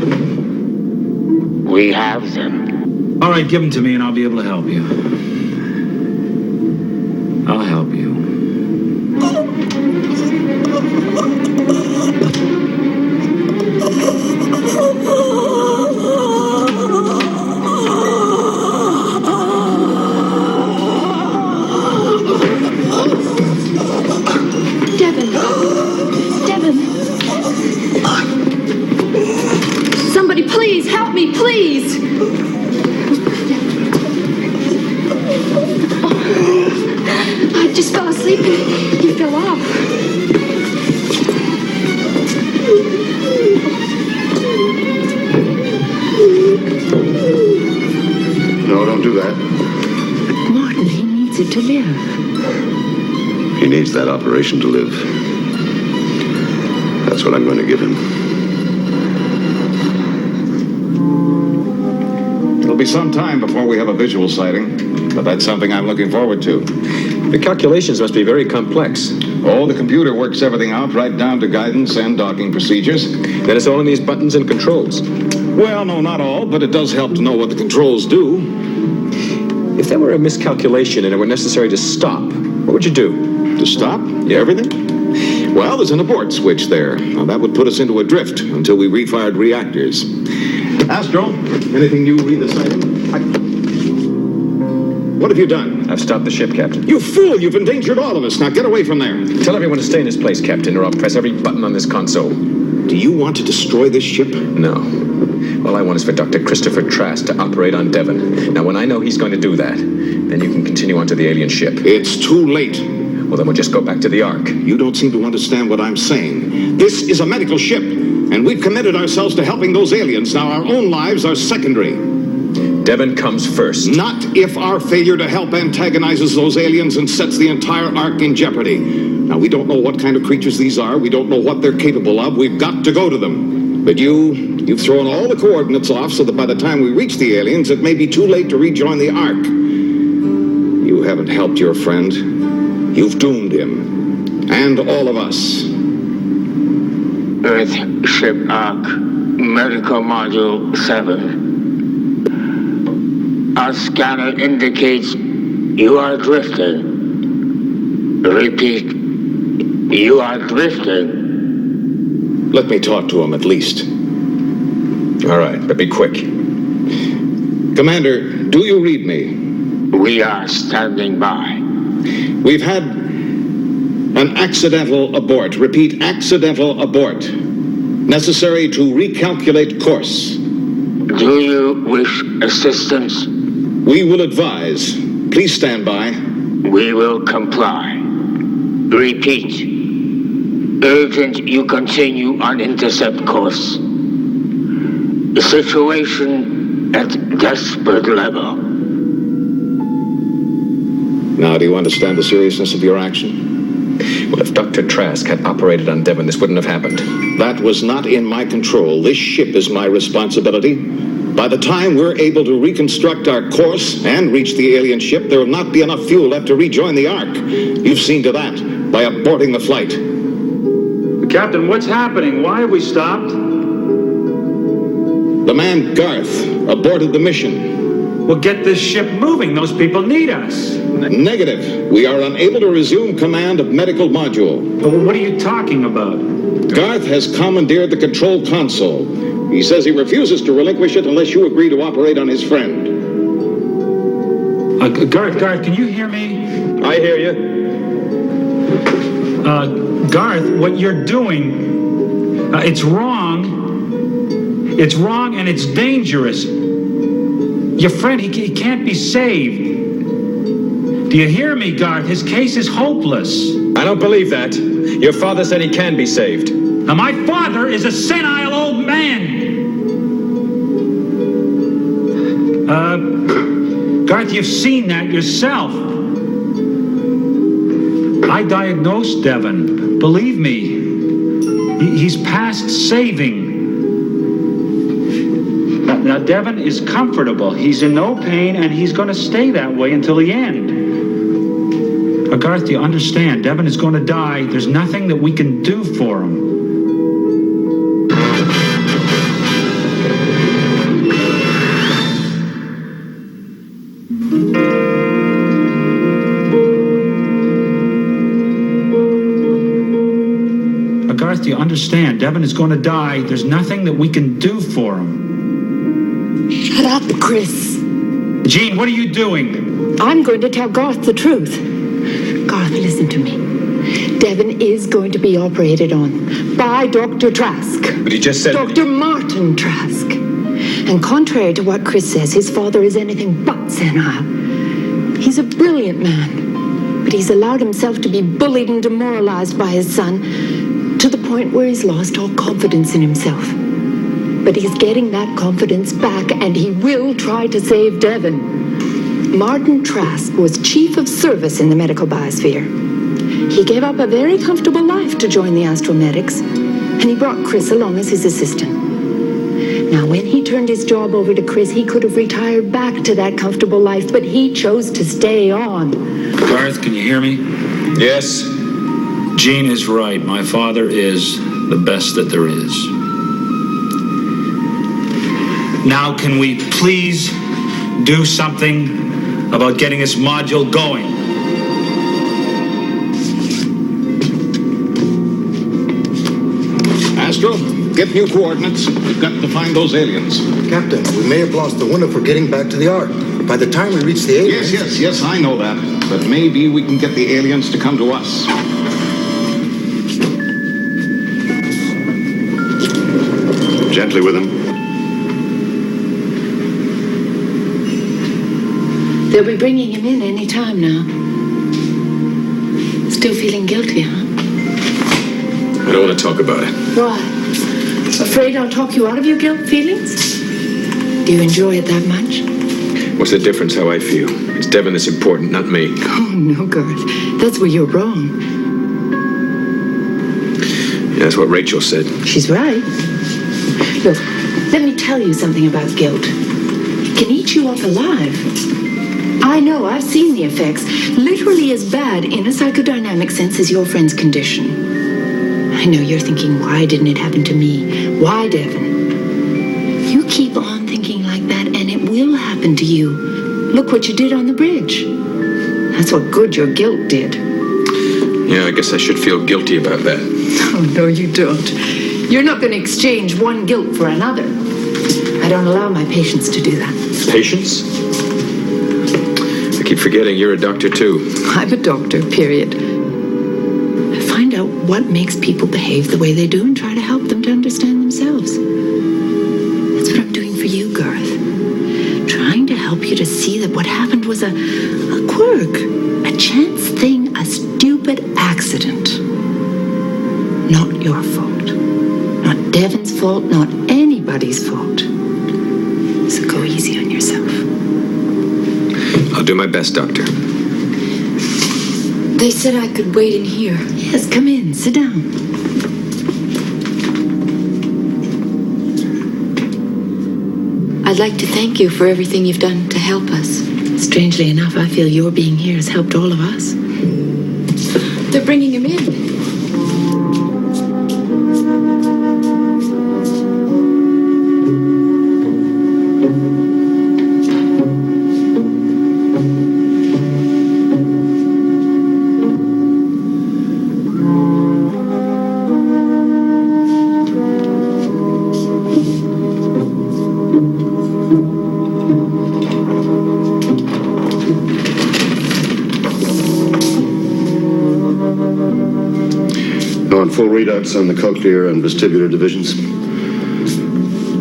We have them. All right, give them to me and I'll be able to help you. I'll help you. Devon! Please help me, please. I just fell asleep and he fell off. No, don't do that. Martin, he needs it to live. He needs that operation to live. That's what I'm going to give him. It'll be some time before we have a visual sighting, but that's something I'm looking forward to. The calculations must be very complex. Oh, the computer works everything out right down to guidance and docking procedures. Then it's all in these buttons and controls. Well, no, not all, but it does help to know what the controls do. If there were a miscalculation and it were necessary to stop, what would you do? To stop? Yeah, everything? Well, there's an abort switch there. Now, that would put us into a drift until we refired reactors. Astro, anything new read the sighting? What have you done? I've stopped the ship, Captain. You fool! You've endangered all of us. Now get away from there. Tell everyone to stay in his place, Captain, or I'll press every button on this console. Do you want to destroy this ship? No. All I want is for Dr. Christopher Trask to operate on Devon. Now, when I know he's going to do that, then you can continue on to the alien ship. It's too late. Well, then we'll just go back to the Ark. You don't seem to understand what I'm saying. This is a medical ship, and we've committed ourselves to helping those aliens. Now, our own lives are secondary. Devon comes first. Not if our failure to help antagonizes those aliens and sets the entire Ark in jeopardy. Now, we don't know what kind of creatures these are. We don't know what they're capable of. We've got to go to them. But you've thrown all the coordinates off so that by the time we reach the aliens, it may be too late to rejoin the Ark. You haven't helped your friend. You've doomed him. And all of us. Earthship Ark, Medical Module 7. Our scanner indicates you are drifting. Repeat, you are drifting. Let me talk to him at least. All right, but be quick. Commander, do you read me? We are standing by. We've had an accidental abort. Repeat, accidental abort. Necessary to recalculate course. Do you wish assistance? We will advise. Please stand by. We will comply. Repeat. Urgent you continue on intercept course. The situation at desperate level. Now, do you understand the seriousness of your action? Well, if Dr. Trask had operated on Devon, this wouldn't have happened. That was not in my control. This ship is my responsibility. By the time we're able to reconstruct our course and reach the alien ship, there will not be enough fuel left to rejoin the Ark. You've seen to that by aborting the flight. Captain, what's happening? Why have we stopped? The man Garth aborted the mission. Well, get this ship moving. Those people need us. Negative. We are unable to resume command of medical module. Well, what are you talking about? Garth has commandeered the control console. He says he refuses to relinquish it unless you agree to operate on his friend. Garth, can you hear me? I hear you. Garth, what you're doing, it's wrong. It's wrong and it's dangerous. Your friend, he can't be saved. Do you hear me, Garth? His case is hopeless. I don't believe that. Your father said he can be saved. Now, my father is a senile old man. Garth, you've seen that yourself. I diagnosed Devon. Believe me, he's past saving. Now, Devon is comfortable. He's in no pain, and he's going to stay that way until the end. Garth, do you understand? Devon is going to die. There's nothing that we can do for him. Garth, do you understand? Devon is going to die. There's nothing that we can do for him. Shut up, Chris. Jean, what are you doing? I'm going to tell Garth the truth. Garth, listen to me. Devon is going to be operated on by Dr. Trask. But he just said... Dr. Martin Trask. And contrary to what Chris says, his father is anything but senile. He's a brilliant man, but he's allowed himself to be bullied and demoralized by his son to the point where he's lost all confidence in himself. But he's getting that confidence back, and he will try to save Devon. Martin Trask was chief of service in the medical biosphere. He gave up a very comfortable life to join the astromedics, and he brought Chris along as his assistant. Now, when he turned his job over to Chris, he could have retired back to that comfortable life, but he chose to stay on. Garth, can you hear me? Yes. Jean is right. My father is the best that there is. Now, can we please do something about getting this module going? Astro, get new coordinates. We've got to find those aliens. Captain, we may have lost the window for getting back to the Ark. By the time we reach the aliens... Yes, I know that. But maybe we can get the aliens to come to us. Gently with him. They'll be bringing him in any time now. Still feeling guilty, huh? I don't want to talk about it. Why? Afraid I'll talk you out of your guilt feelings? Do you enjoy it that much? What's the difference how I feel? It's Devon that's important, not me. Oh, no, Garth. That's where you're wrong. Yeah, that's what Rachel said. She's right. Look, let me tell you something about guilt. It can eat you up alive. I know, I've seen the effects. Literally as bad in a psychodynamic sense as your friend's condition. I know you're thinking, why didn't it happen to me? Why, Devon? You keep on thinking like that and it will happen to you. Look what you did on the bridge. That's what good your guilt did. Yeah, I guess I should feel guilty about that. Oh, no, you don't. You're not going to exchange one guilt for another. I don't allow my patients to do that. Patience? I keep forgetting you're a doctor, too. I'm a doctor, period. I find out what makes people behave the way they do and try to help them to understand themselves. That's what I'm doing for you, Garth. Trying to help you to see that what happened was a quirk, a chance thing, a stupid accident. Not your fault. Not Devon's fault, not anybody's fault. So go easy on yourself. I'll do my best, Doctor. They said I could wait in here. Yes, come in. Sit down. I'd like to thank you for everything you've done to help us. Strangely enough, I feel your being here has helped all of us. They're bringing him in. Full readouts on the cochlear and vestibular divisions.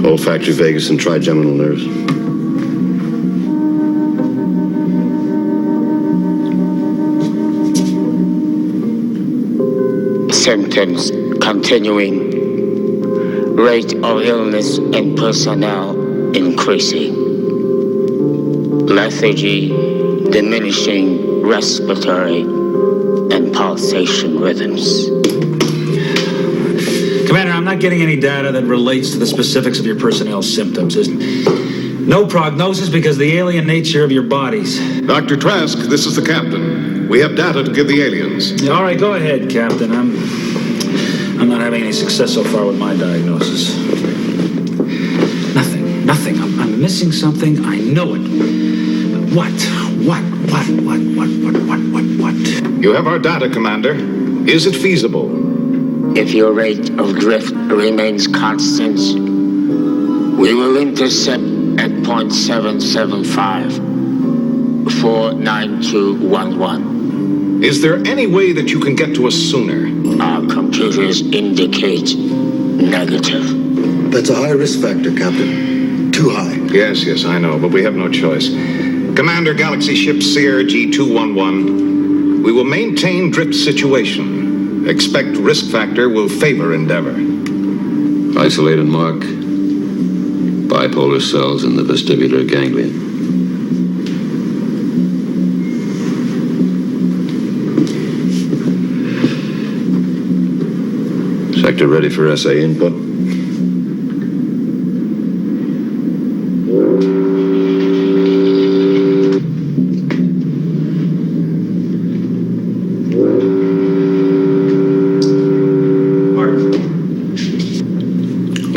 Olfactory, vagus, and trigeminal nerves. Symptoms continuing. Rate of illness in personnel increasing. Lethargy diminishing, respiratory and pulsation rhythms. Commander, I'm not getting any data that relates to the specifics of your personnel's symptoms. There's no prognosis because of the alien nature of your bodies. Dr. Trask, this is the captain. We have data to give the aliens. Yeah, all right, go ahead, Captain. I'm not having any success so far with my diagnosis. Nothing. I'm missing something. I know it. But what? You have our data, Commander. Is it feasible? If your rate of drift remains constant, we will intercept at 0.775 49211. Is there any way that you can get to us sooner? Our computers indicate negative. That's a high risk factor, Captain. too high. Yes, I know, but we have no choice. Commander, Galaxy Ship CRG-211. We will maintain drift situation. Expect risk factor will favor Endeavor. Isolate and mark bipolar cells in the vestibular ganglia. Sector ready for SA input.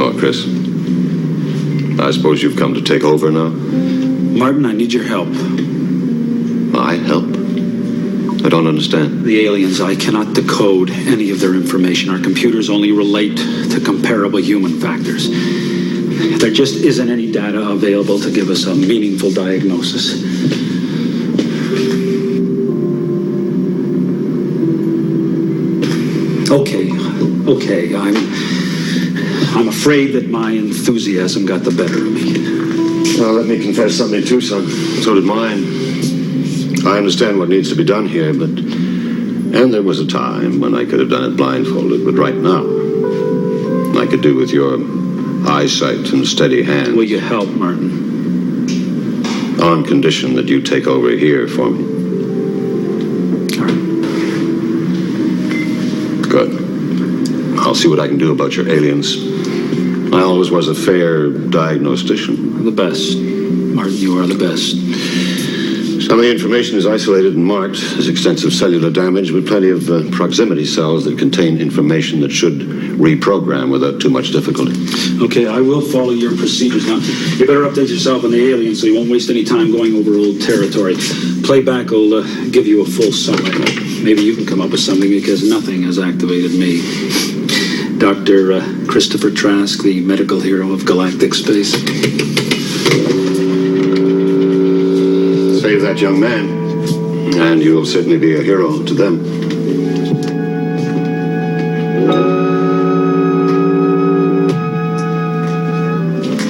Oh, Chris. I suppose you've come to take over now? Martin, I need your help. My help? I don't understand. The aliens, I cannot decode any of their information. Our computers only relate to comparable human factors. There just isn't any data available to give us a meaningful diagnosis. Okay, I'm afraid that my enthusiasm got the better of me. Well, let me confess something too, son. So did mine. I understand what needs to be done here, but... And there was a time when I could have done it blindfolded, but right now, I could do with your eyesight and steady hand. Will you help, Martin? On condition that you take over here for me. Good. I'll see what I can do about your aliens. I always was a fair diagnostician. The best. Martin, you are the best. Some of the information is isolated and marked as extensive cellular damage, with plenty of proximity cells that contain information that should reprogram without too much difficulty. Okay, I will follow your procedures. Now, you better update yourself on the aliens so you won't waste any time going over old territory. Playback will give you a full summary. Maybe you can come up with something, because nothing has activated me. Dr. Christopher Trask, the medical hero of galactic space. Save that young man, and you'll certainly be a hero to them.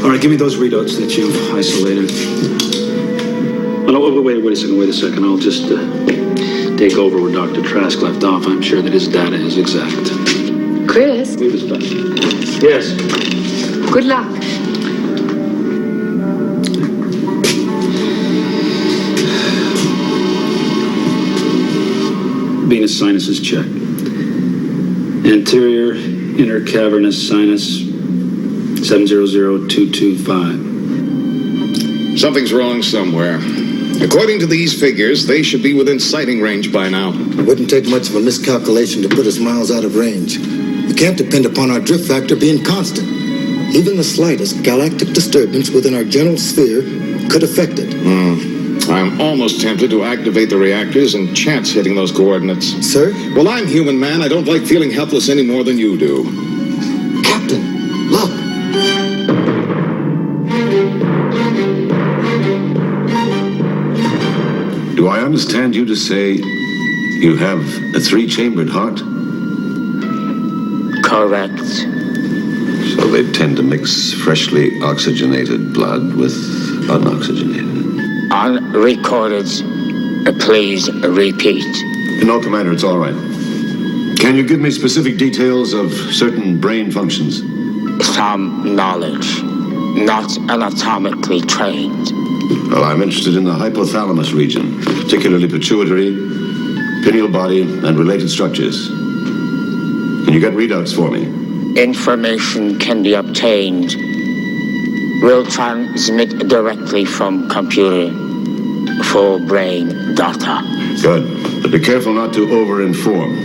All right, give me those readouts that you've isolated. Oh, no, wait a second. I'll just take over where Dr. Trask left off. I'm sure that his data is exact. Chris? Yes. Good luck. Venous sinuses checked. Anterior inner cavernous sinus 700225. Something's wrong somewhere. According to these figures, they should be within sighting range by now. It wouldn't take much of a miscalculation to put us miles out of range. We can't depend upon our drift factor being constant. Even the slightest galactic disturbance within our general sphere could affect it. I'm almost tempted to activate the reactors and chance hitting those coordinates. Sir? Well, I'm human, man. I don't like feeling helpless any more than you do. Captain, look. Do I understand you to say you have a 3-chambered heart? Correct. So they tend to mix freshly oxygenated blood with unoxygenated. Unrecorded. Please repeat. No, Commander, it's all right. Can you give me specific details of certain brain functions? Some knowledge, not anatomically trained. Well, I'm interested in the hypothalamus region, particularly pituitary, pineal body, and related structures. Can you get readouts for me? Information can be obtained. We'll transmit directly from computer. Full brain data. Good. But be careful not to over-inform.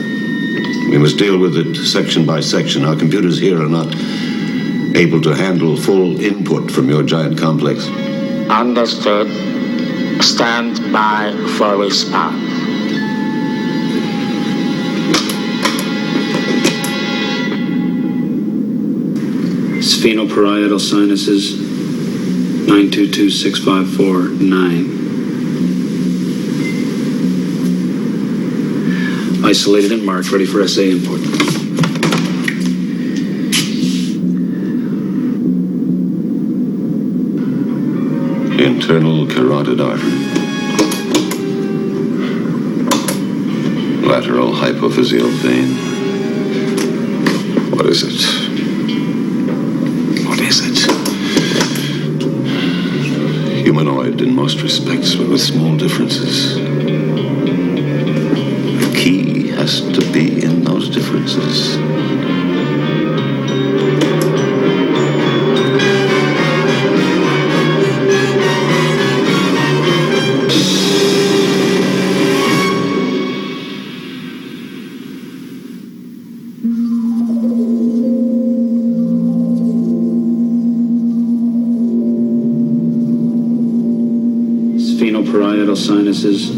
We must deal with it section by section. Our computers here are not able to handle full input from your giant complex. Understood. Stand by for response. Sphenoparietal sinuses 9226549. Isolated and marked, ready for SA input. Internal carotid artery. Lateral hypophyseal vein. What is it? What is it? Humanoid in most respects, but with small differences. The key has to be in those differences. Sphenoparietal sinuses,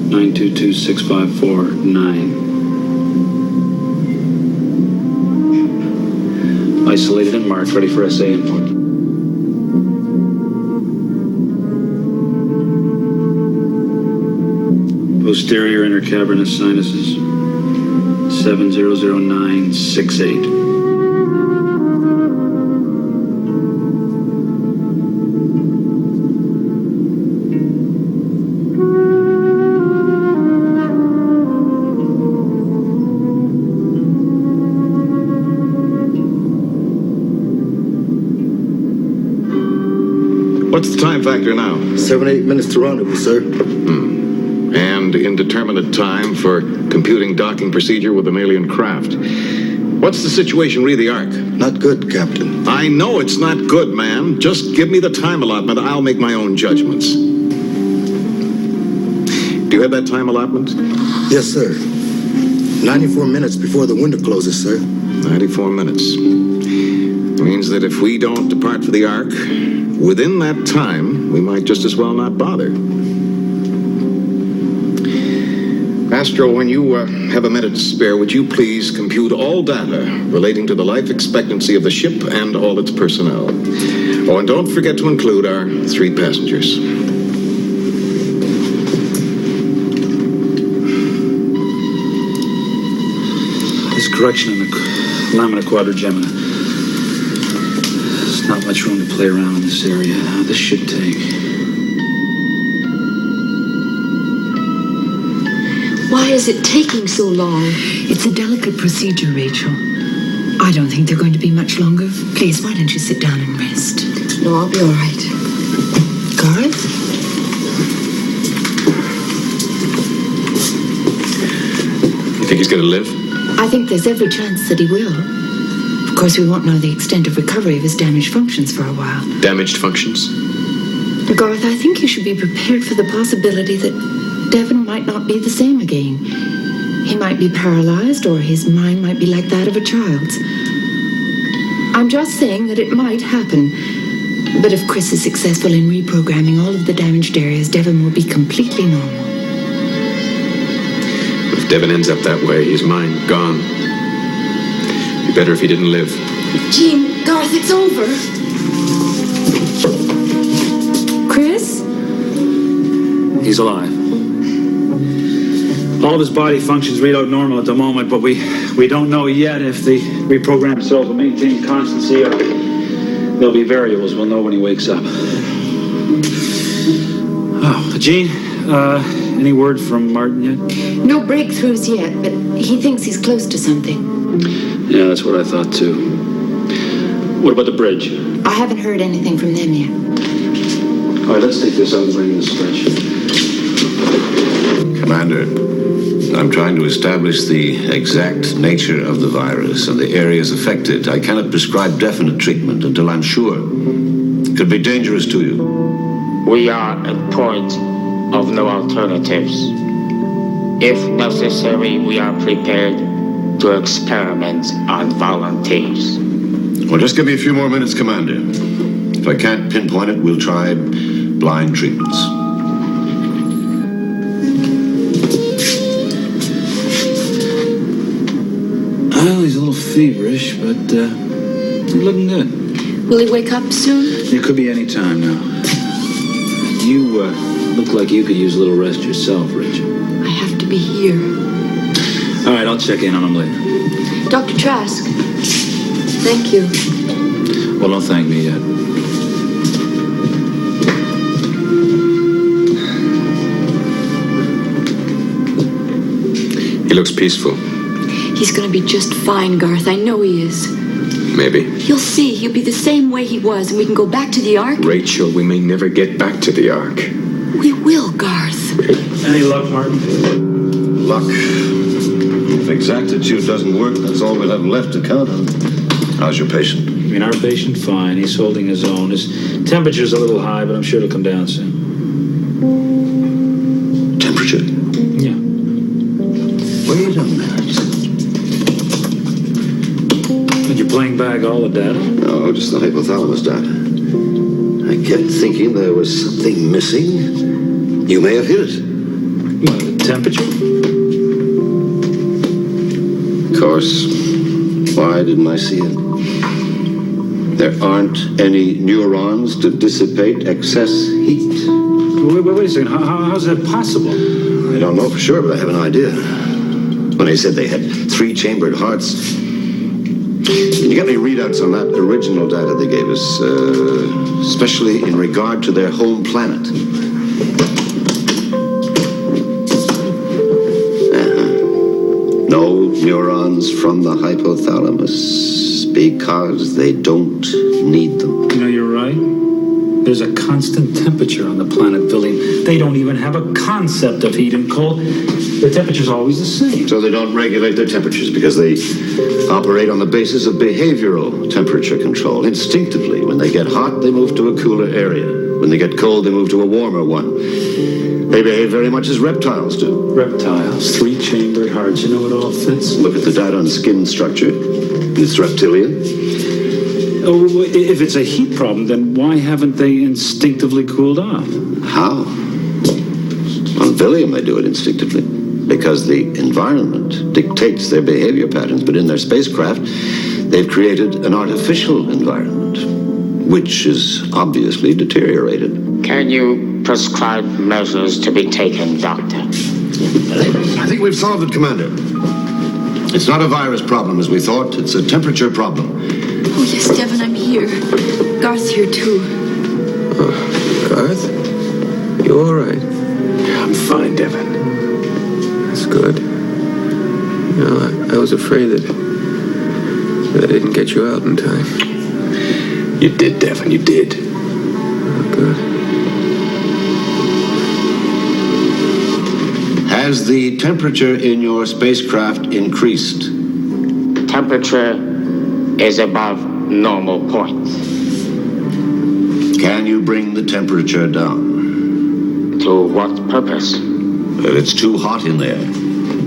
9226549. Isolated and marked, ready for SA input. Posterior intercavernous sinuses, 700968. What's the time factor now? 7-8 minutes to rendezvous, sir. And indeterminate time for computing docking procedure with an alien craft. What's the situation re the Ark? Not good, Captain. I know it's not good, man. Just give me the time allotment. I'll make my own judgments. Do you have that time allotment? Yes, sir. 94 minutes before the window closes, sir. 94 minutes. Means that if we don't depart for the Ark, within that time, we might just as well not bother. Astro, when you have a minute to spare, would you please compute all data relating to the life expectancy of the ship and all its personnel? Oh, and don't forget to include our 3 passengers. This correction in the lamina quadrigemina. There's not much room to play around in this area. This should take. Why is it taking so long? It's a delicate procedure, Rachel. I don't think they're going to be much longer. Please, why don't you sit down and rest? No, I'll be all right. Garth? You think he's going to live? I think there's every chance that he will. Of course, we won't know the extent of recovery of his damaged functions for a while. Damaged functions? Garth, I think you should be prepared for the possibility that Devon might not be the same again. He might be paralyzed, or his mind might be like that of a child's. I'm just saying that it might happen. But if Chris is successful in reprogramming all of the damaged areas, Devon will be completely normal. If Devon ends up that way, his mind gone. Be better if he didn't live. Jean, Garth, it's over. Chris? He's alive. All of his body functions read out normal at the moment, but we don't know yet if the reprogrammed cells will maintain constancy or there'll be variables. We'll know when he wakes up. Oh, Gene, any word from Martin yet? No breakthroughs yet, but he thinks he's close to something. Yeah, that's what I thought too. What about the bridge? I haven't heard anything from them yet. All right, let's take this out and bring in the stretch. Commander, I'm trying to establish the exact nature of the virus and the areas affected. I cannot prescribe definite treatment until I'm sure. It could be dangerous to you. We are at point of no alternatives. If necessary, we are prepared to experiment on volunteers. Well, just give me a few more minutes, Commander. If I can't pinpoint it, we'll try blind treatments. Well, he's a little feverish, but he's looking good. Will he wake up soon? It could be any time now. You look like you could use a little rest yourself, Rachel. I have to be here. All right, I'll check in on him later. Dr. Trask, thank you. Well, don't thank me yet. He looks peaceful. He's gonna be just fine, Garth. I know he is. Maybe. You'll see. He'll be the same way he was, and we can go back to the Ark. Rachel, we may never get back to the Ark. We will, Garth. Any luck, Martin? Luck. If exactitude doesn't work, that's all we'll have left to count on. How's your patient? I mean, our patient, fine. He's holding his own. His temperature's a little high, but I'm sure it'll come down soon. Temperature? Yeah. Wait a minute. But you're playing back all the data? No, just the hypothalamus data. I kept thinking there was something missing. You may have hit it. What, the temperature? Of course. Why didn't I see it? There aren't any neurons to dissipate excess heat. Wait a second. How's that possible? I don't know for sure, but I have an idea. When they said they had 3-chambered hearts, can you get me readouts on that original data they gave us, especially in regard to their home planet? No neurons from the hypothalamus because they don't need them. You know, you're right. There's a constant temperature on the planet, William. They don't even have a concept of heat and cold. The temperature's always the same. So they don't regulate their temperatures because they operate on the basis of behavioral temperature control. Instinctively, when they get hot, they move to a cooler area. When they get cold, they move to a warmer one. They behave very much as reptiles do. Reptiles, 3-chambered hearts, you know it all fits. Look at the data on skin structure. It's reptilian. Oh, if it's a heat problem, then why haven't they instinctively cooled off? How? On Villium, they do it instinctively. Because the environment dictates their behavior patterns, but in their spacecraft, they've created an artificial environment, which is obviously deteriorated. Can you prescribe measures to be taken, Doctor? I think we've solved it, Commander. It's not a virus problem as we thought. It's a temperature problem. Oh, yes, Devin, I'm here. Garth's here, too. Garth? You all right? Yeah, I'm fine, Devin. That's good. You know, I was afraid that I didn't get you out in time. You did, Devin, you did. Oh, good. Has the temperature in your spacecraft increased? Temperature is above normal point. Can you bring the temperature down? To what purpose? It's too hot in there.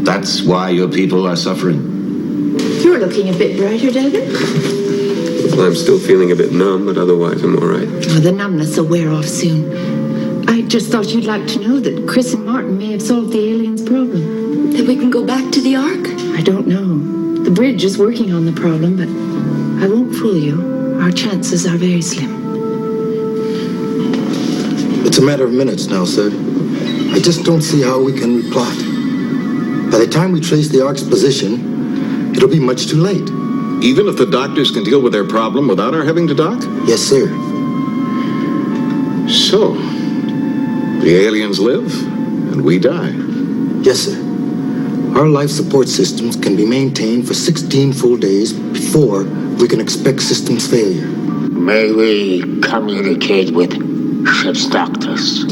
That's why your people are suffering. You're looking a bit brighter, Devin. Well, I'm still feeling a bit numb, but otherwise I'm all right. Oh, the numbness will wear off soon. I just thought you'd like to know that Chris and Martin may have solved the aliens' problem. That we can go back to the Ark? I don't know. The bridge is working on the problem, but I won't fool you. Our chances are very slim. It's a matter of minutes now, sir. I just don't see how we can replot. By the time we trace the Ark's position, it'll be much too late. Even if the doctors can deal with their problem without our having to dock? Yes, sir. So, the aliens live, and we die. Yes, sir. Our life support systems can be maintained for 16 full days before we can expect systems failure. May we communicate with ship's doctors?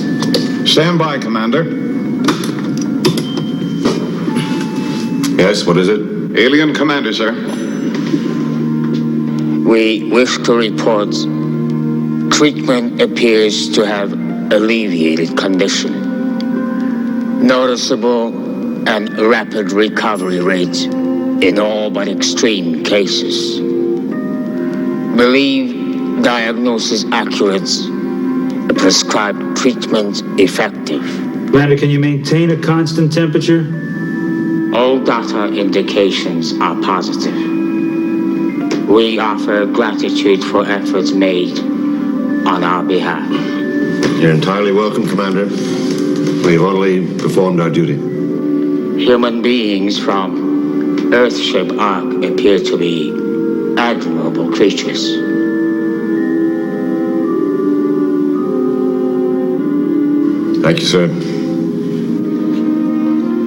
Stand by, Commander. Yes, what is it? Alien Commander, sir. We wish to report treatment appears to have alleviated condition. Noticeable and rapid recovery rate in all but extreme cases. Believe diagnosis accurate, prescribed treatment effective. Commander, can you maintain a constant temperature? All data indications are positive. We offer gratitude for efforts made on our behalf. You're entirely welcome, Commander. We've only performed our duty. Human beings from Earthship Ark appear to be admirable creatures. Thank you, sir.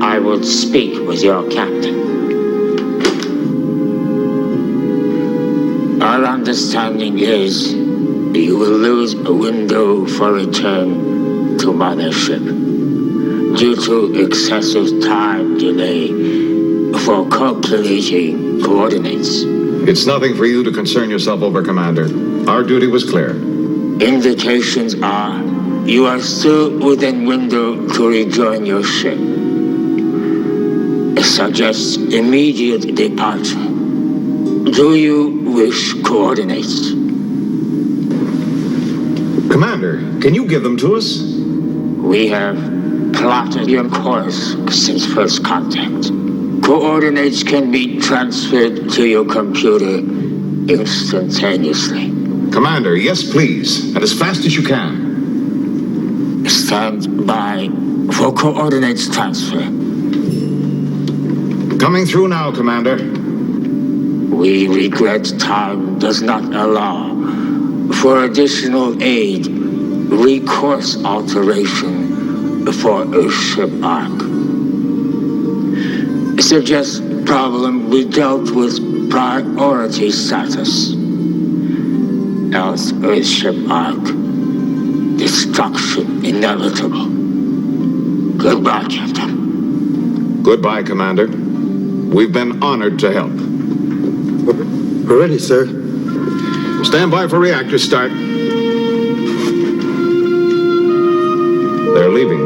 I would speak with your captain. Our understanding is you will lose a window for return to Mothership due to excessive time delay for calculating coordinates. It's nothing for you to concern yourself over, Commander. Our duty was clear. Indications are you are still within window to rejoin your ship. It suggests immediate departure. Do you wish coordinates? Commander, can you give them to us? We have plotted your course since first contact. Coordinates can be transferred to your computer instantaneously. Commander, yes please, and as fast as you can. Stand by for coordinates transfer. Coming through now, Commander. We regret time does not allow for additional aid, recourse alteration for Earthship Arc. Suggest problem be dealt with priority status. Else Earthship Arc. Destruction inevitable. Goodbye, Captain. Goodbye, Commander. We've been honored to help. We're ready, sir. Stand by for reactor start. They're leaving.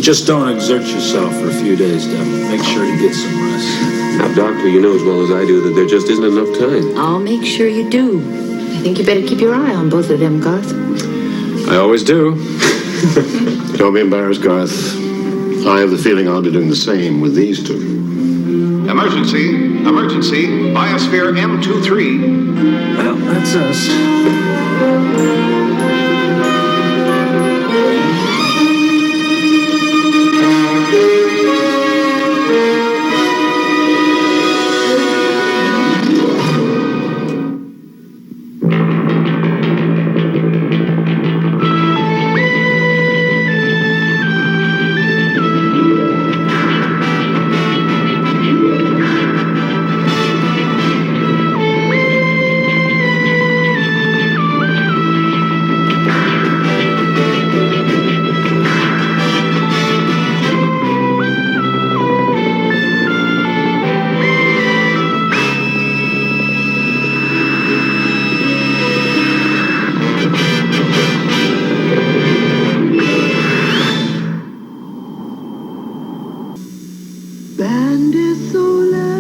Just don't exert yourself for a few days, Devin. Make sure you get some rest. Now, Doctor, you know as well as I do that there just isn't enough time. I'll make sure you do. I think you better keep your eye on both of them, Garth. I always do. Don't be embarrassed, Garth. I have the feeling I'll be doing the same with these two. Emergency! Emergency! Biosphere M23. Well, that's us.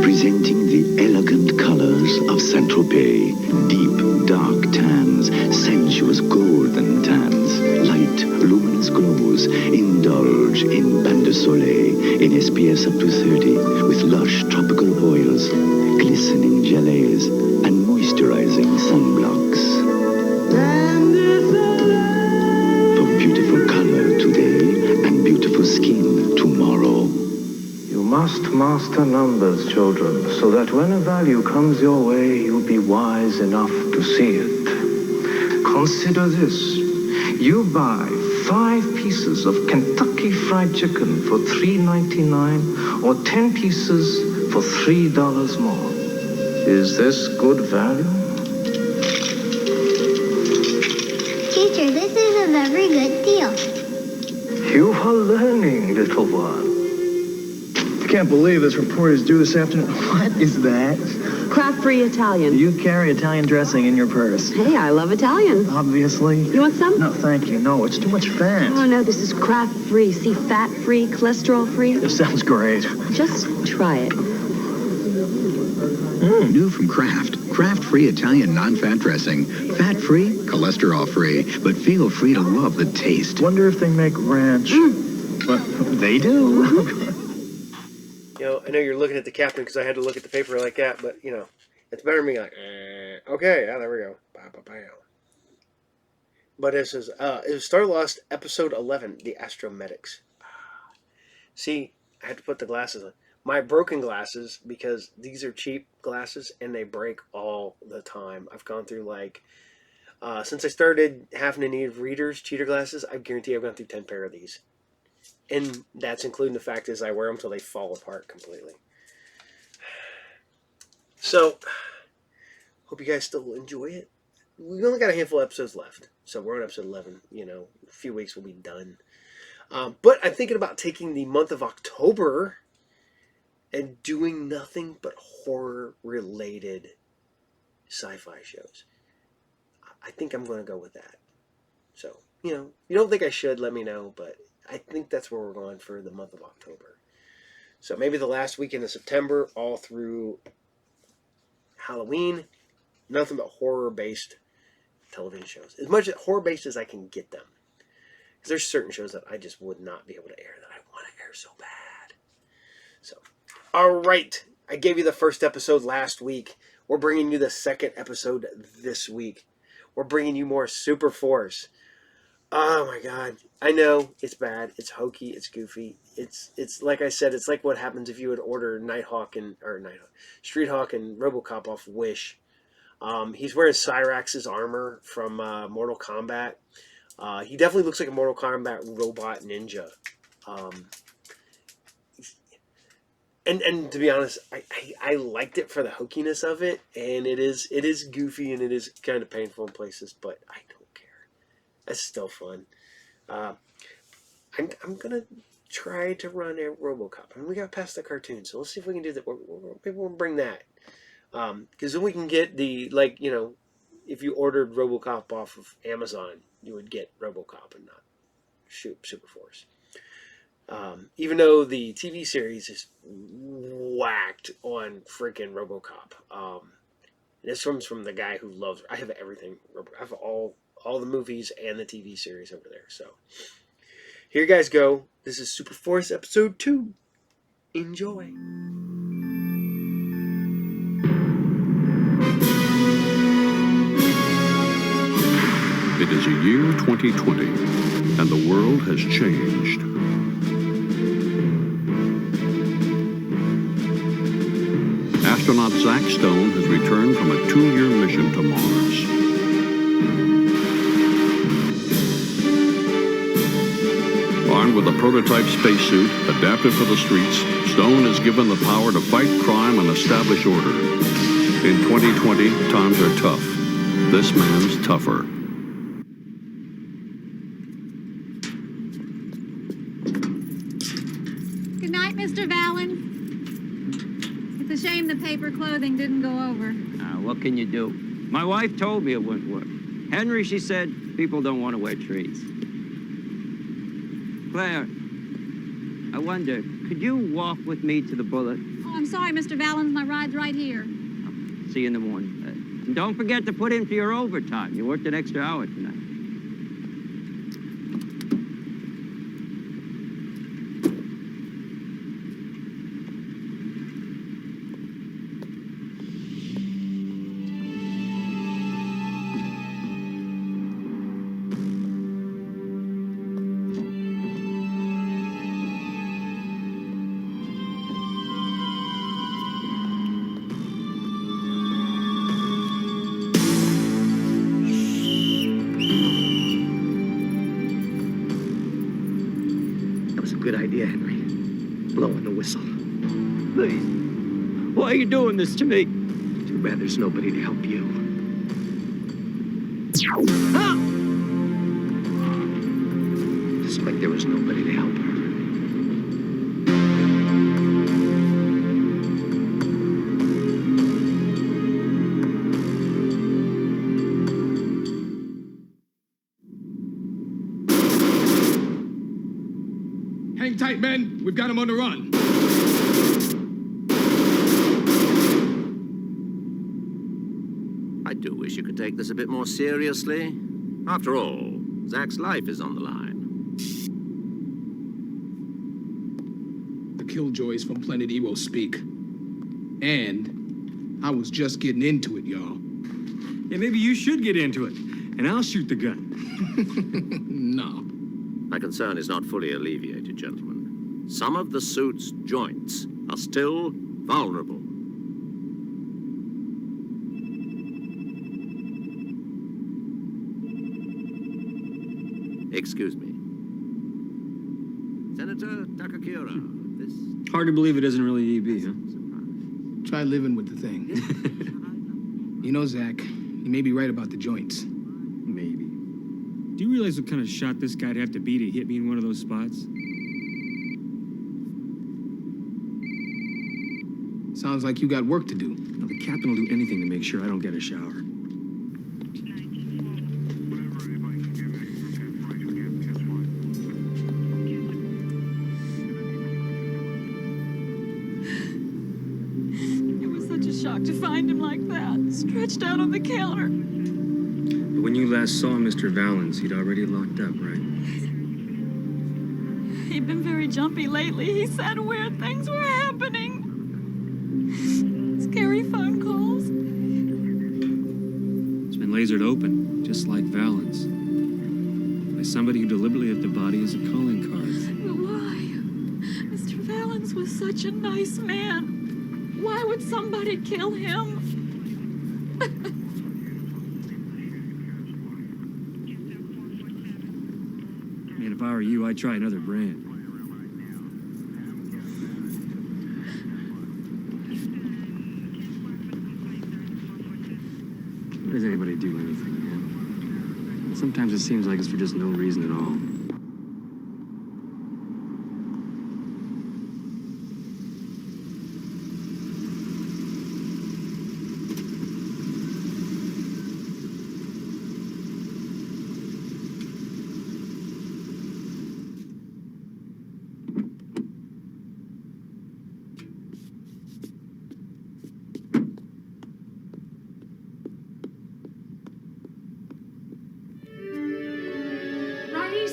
Presenting the elegant colors of Central Bay. Deep, dark tans, sensuous golden tans, light, luminous glows. Indulge in Bain de Soleil in SPF up to 30 with lush tropical oils, glistening gelées, and moisturizing sunblocks. For beautiful color today and beautiful skin tomorrow. You must master numbers, children, so that when a value comes your way, you'll be wise enough to see it. Consider this. You buy 5 pieces of Kentucky Fried Chicken for $3.99 or 10 pieces for $3 more. Is this good value? Teacher, this is a very good deal. You are learning, little one. Can't believe this report is due this afternoon. What is that? Craft-free Italian. You carry Italian dressing in your purse. Hey, I love Italian. Obviously. You want some? No, thank you. No, it's too much fat. Oh, no, this is craft-free. See, fat-free, cholesterol-free. This sounds great. Just try it. New from Kraft. Kraft-free Italian non-fat dressing. Fat-free, cholesterol-free. But feel free to love the taste. Wonder if they make ranch. But they do. You know, I know you're looking at the captain because I had to look at the paper like that, but, you know, it's better than me like, okay, yeah, there we go. But it was StarLost episode 11, The Astromedics. See, I had to put the glasses on. My broken glasses, because these are cheap glasses and they break all the time. I've gone through like, since I started having to need readers, cheater glasses, I guarantee I've gone through 10 pair of these. And that's including the fact is I wear them till they fall apart completely. So, hope you guys still enjoy it. We've only got a handful of episodes left. So we're on episode 11. You know, a few weeks we'll be done. But I'm thinking about taking the month of October and doing nothing but horror-related sci-fi shows. I think I'm going to go with that. So, you know, you don't think I should, let me know, but I think that's where we're going for the month of October. So maybe the last weekend of September, all through Halloween, nothing but horror-based television shows. As much horror-based as I can get them. Because there's certain shows that I just would not be able to air that I want to air so bad. So, all right. I gave you the first episode last week. We're bringing you the second episode this week. We're bringing you more SuperForce. Oh my God. I know it's bad. It's hokey. It's goofy. It's like I said, it's like what happens if you would order Street Hawk and RoboCop off Wish. He's wearing Cyrax's armor from Mortal Kombat. He definitely looks like a Mortal Kombat robot ninja. And to be honest, I liked it for the hokiness of it, and it is goofy and it is kind of painful in places, but I don't care. It's still fun. I'm gonna try to run a RoboCop, and we got past the cartoon, so let's see if we can do that. Maybe we'll bring that, because then we can get the, like, you know, if you ordered RoboCop off of Amazon, you would get RoboCop and not SuperForce. Even though the TV series is whacked on freaking RoboCop. This one's from the guy who loves. I have everything. I have all the movies and the TV series over there. So here you guys go. This is SuperForce episode 2. Enjoy. It is a year 2020, and the world has changed. Astronaut Zach Stone has returned from a 2-year mission to Mars. Armed with a prototype spacesuit adapted for the streets, Stone is given the power to fight crime and establish order. In 2020, times are tough. This man's tougher. Good night, Mr. Valens. It's a shame the paper clothing didn't go over. What can you do? My wife told me it wouldn't work. Henry, she said, people don't want to wear trees. Claire, I wonder, could you walk with me to the Bullet? Oh, I'm sorry, Mr. Valens. My ride's right here. See you in the morning. And don't forget to put in for your overtime. You worked an extra hour tonight. Good idea, Henry. Blowing the whistle. Please. Why are you doing this to me? Too bad there's nobody to help you. Just like there was nobody to help her. right, men. We've got him on the run. I do wish you could take this a bit more seriously. After all, Zach's life is on the line. The Killjoys from Planet Ewo speak. And I was just getting into it, y'all. Yeah, maybe you should get into it, and I'll shoot the gun. No. My concern is not fully alleviated, gentlemen. Some of the suit's joints are still vulnerable. Excuse me. Senator Takakura, this... Hard to believe it isn't really EB, huh? Try living with the thing. You know, Zach, you may be right about the joints. Maybe. Do you realize what kind of shot this guy'd have to be to hit me in one of those spots? Sounds like you got work to do. Now, the captain will do anything to make sure I don't get a shower. Shocked to find him like that, stretched out on the counter. But when you last saw Mr. Valens, he'd already locked up, right? He'd been very jumpy lately. He said weird things were happening. Scary phone calls. It's been lasered open, just like Valens. By somebody who deliberately left the body as a calling card. But why? Mr. Valens was such a nice man. Why would somebody kill him? Man, if I were you, I'd try another brand. Why does anybody do anything, man? Sometimes it seems like it's for just no reason at all.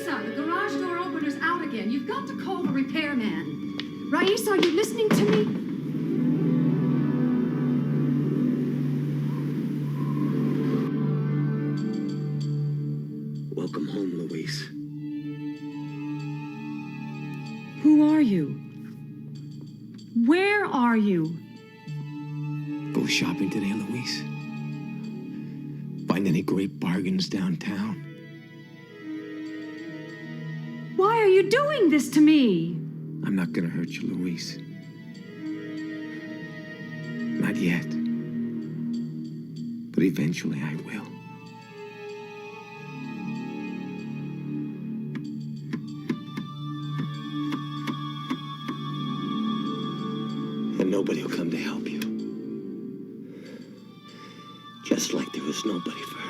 The garage door opener's out again. You've got to call the repairman. Raisa, are you listening to me? Welcome home, Louise. Who are you? Where are you? Go shopping today, Louise? Find any great bargains downtown? Why are you doing this to me? I'm not gonna hurt you, Louise. Not yet. But eventually I will. And nobody will come to help you. Just like there was nobody for her.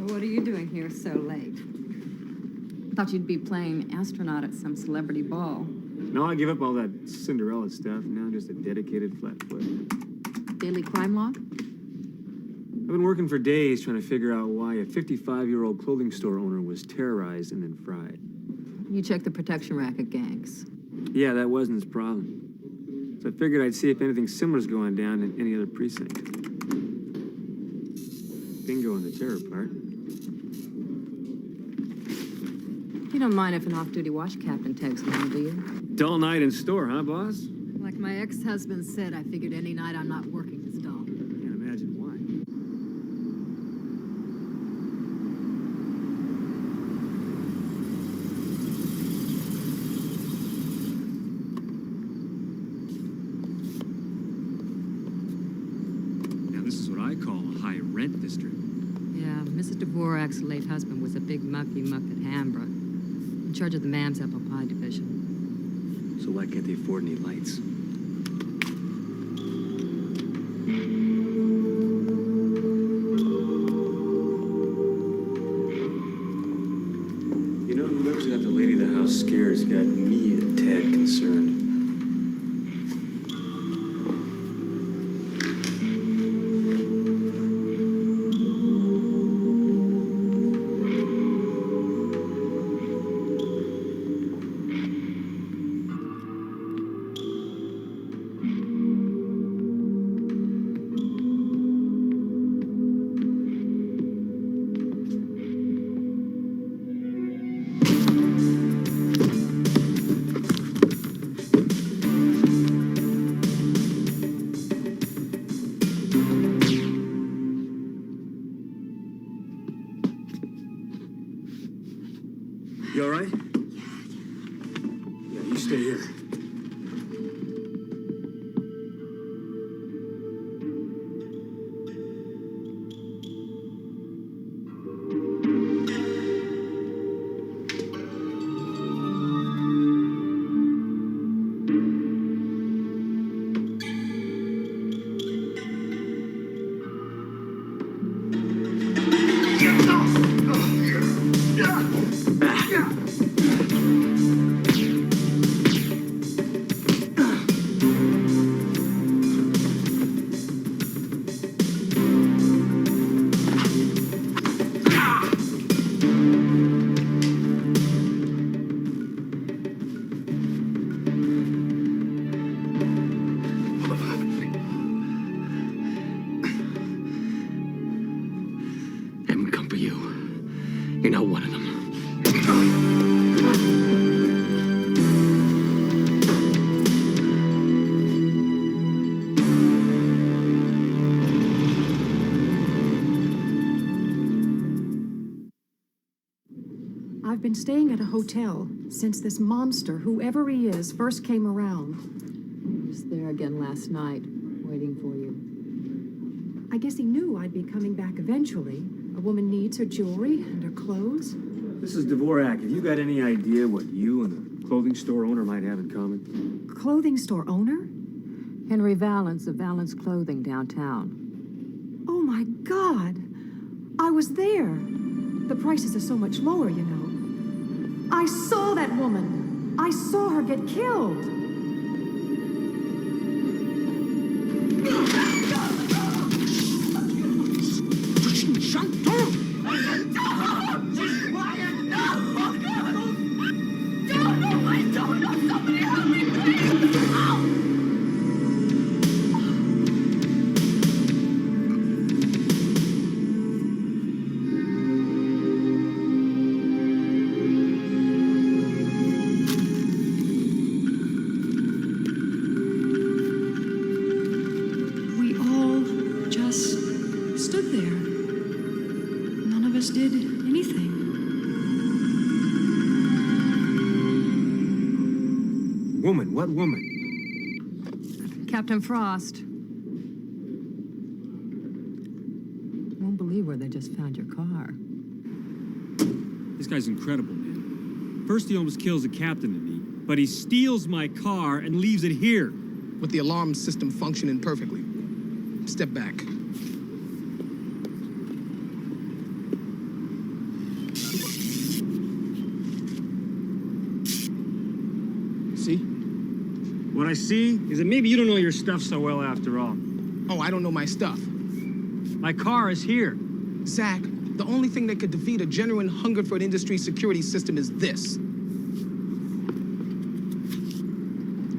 What are you doing here so late? Thought you'd be playing astronaut at some celebrity ball. No, I give up all that Cinderella stuff. Now I'm just a dedicated flatfoot. Daily crime log? I've been working for days trying to figure out why a 55-year-old clothing store owner was terrorized and then fried. You checked the protection racket gangs. Yeah, that wasn't his problem. So I figured I'd see if anything similar's going down in any other precinct. Bingo on the terror part. You don't mind if an off-duty watch captain takes long, do you? Dull night in store, huh, boss? Like my ex-husband said, I figured any night I'm not working is dull. Can't imagine why. Now, this is what I call a high-rent district. Yeah, Mrs. Dvorak's late husband was a big mucky-muck at Hambra, in charge of the Mam's apple pie division. So why can't they afford any lights? You know, whoever's got the lady of the house scared has got me a tad concerned. You all right? Yeah, you stay here. Haven't come for you. You're not one of them. I've been staying at a hotel since this monster, whoever he is, first came around. He was there again last night, waiting for you. I guess he knew I'd be coming back eventually. A woman needs her jewelry and her clothes. This is Dvorak. Have you got any idea what you and the clothing store owner might have in common? Clothing store owner? Henry Valance of Valance Clothing downtown. Oh my God! I was there. The prices are so much lower, you know. I saw that woman. I saw her get killed. We all just stood there. None of us did anything. Woman? What woman? Captain Frost. Won't believe where they just found your car. This guy's incredible, man. First he almost kills the captain and me, but he steals my car and leaves it here. With the alarm system functioning perfectly. Step back. See? What I see is that maybe you don't know your stuff so well after all. Oh, I don't know my stuff. My car is here. Zach, the only thing that could defeat a genuine Hungerford Industries security system is this.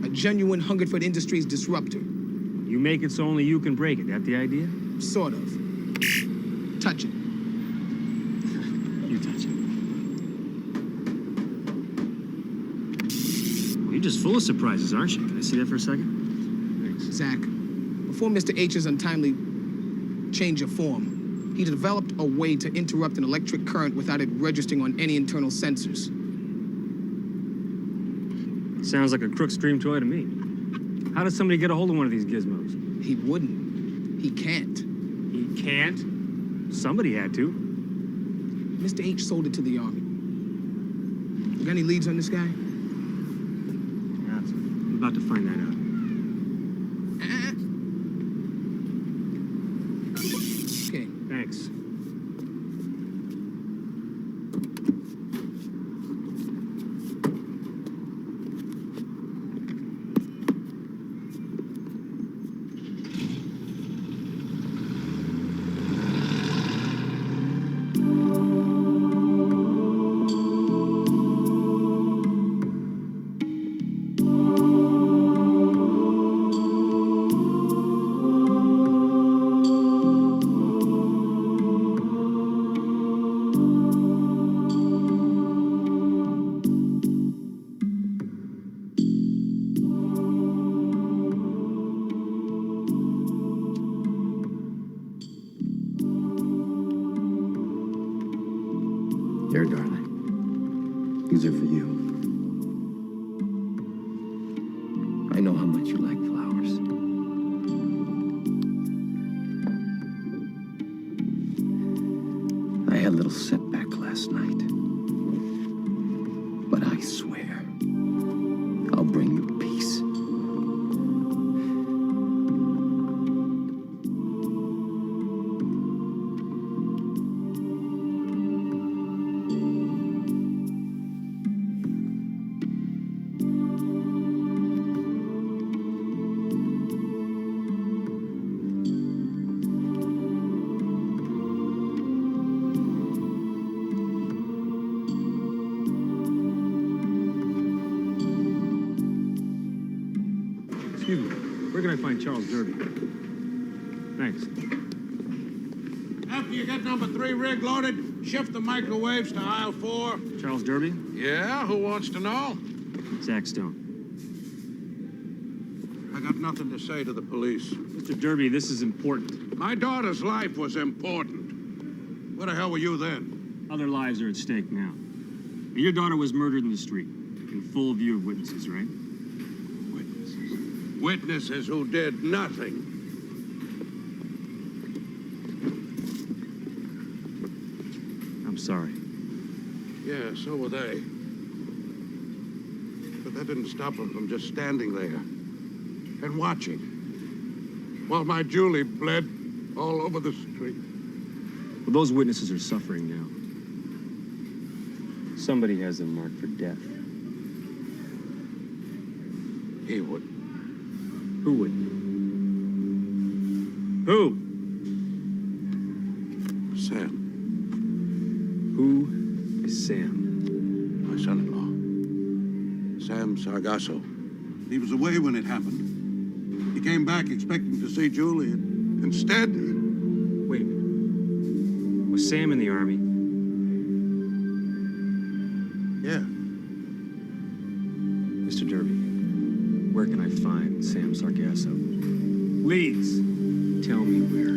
A genuine Hungerford Industries disruptor. You make it so only you can break it. That the idea? Sort of. Touch it. You touch it. just full of surprises, aren't you? Can I see that for a second? Thanks. Zach, before Mr. H's untimely change of form, he developed a way to interrupt an electric current without it registering on any internal sensors. Sounds like a crook's dream toy to me. How does somebody get a hold of one of these gizmos? He wouldn't. He can't. He can't? Somebody had to. Mr. H sold it to the Army. You got any leads on this guy? Yeah, I'm about to find that out. Okay. Thanks. Here, darling. These are for you. I know how much you like flowers. I had a little setback last night. But I swear, I'll bring you peace. Excuse me. Where can I find Charles Derby? Thanks. After you get number 3 rig loaded, shift the microwaves to aisle 4. Charles Derby? Yeah, who wants to know? Zach Stone. I got nothing to say to the police. Mr. Derby, this is important. My daughter's life was important. Where the hell were you then? Other lives are at stake now. And your daughter was murdered in the street, in full view of witnesses, right? Witnesses who did nothing. I'm sorry. Yeah, so were they. But that didn't stop them from just standing there and watching while my Julie bled all over the street. Well, those witnesses are suffering now. Somebody has them marked for death. He would. Who would? Who? Sam. Who is Sam? My son-in-law. Sam Sargasso. He was away when it happened. He came back expecting to see Julie, and instead... Wait a minute. Was Sam in the Army? Yeah. Mr. Derby, where can I find Sam Sargasso? Please, tell me where.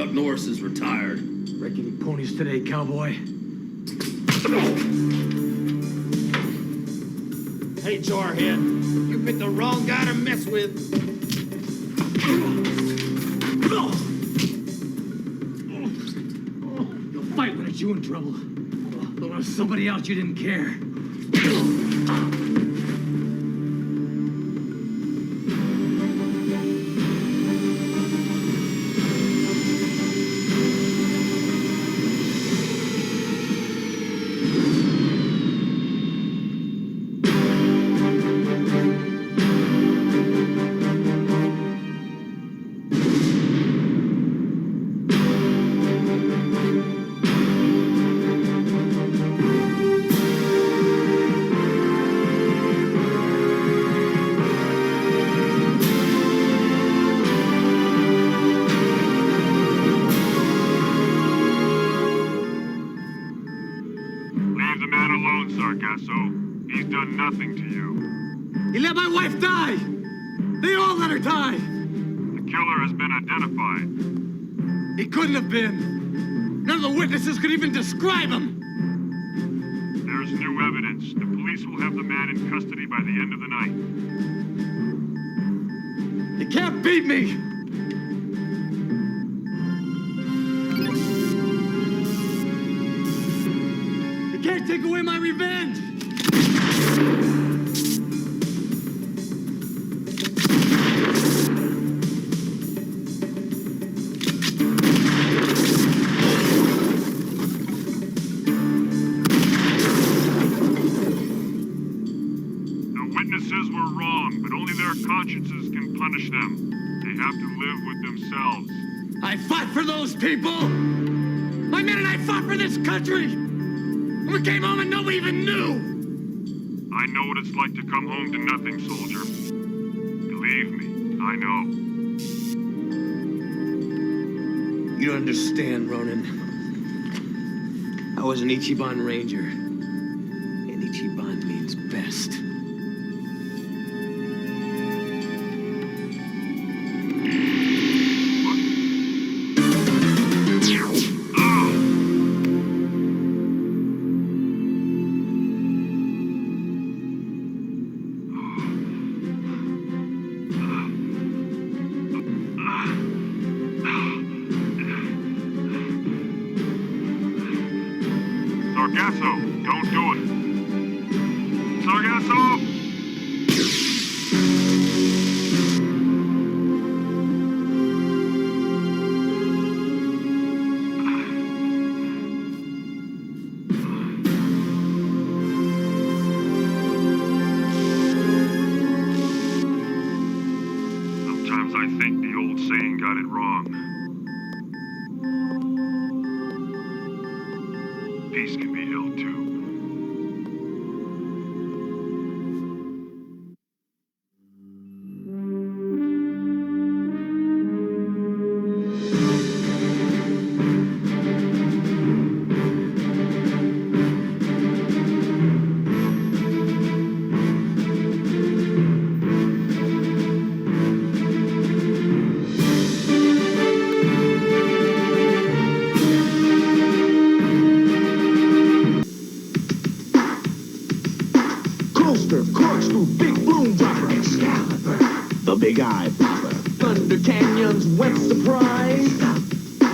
Chuck Norris is retired. Rickety ponies today, cowboy. Hey, Jarhead, you picked the wrong guy to mess with. You'll fight when it's you in trouble. But when it's somebody else, you didn't care. He's done nothing to you. He let my wife die! They all let her die! The killer has been identified. He couldn't have been. None of the witnesses could even describe him. There's new evidence. The police will have the man in custody by the end of the night. You can't beat me! You can't take away my revenge! Were wrong, but only their consciences can punish them. They have to live with themselves. I fought for those people! My men and I fought for this country! And we came home and nobody even knew! I know what it's like to come home to nothing, soldier. Believe me, I know. You don't understand, Ronan. I was an Ichiban Ranger. And Ichiban means best. Sargasso, don't do it. Sargasso! Sometimes I think the old saying got it wrong. Peace can be held too. Corkscrew, big boom dropper, Excalibur, the big eye popper, Thunder Canyon's wet surprise.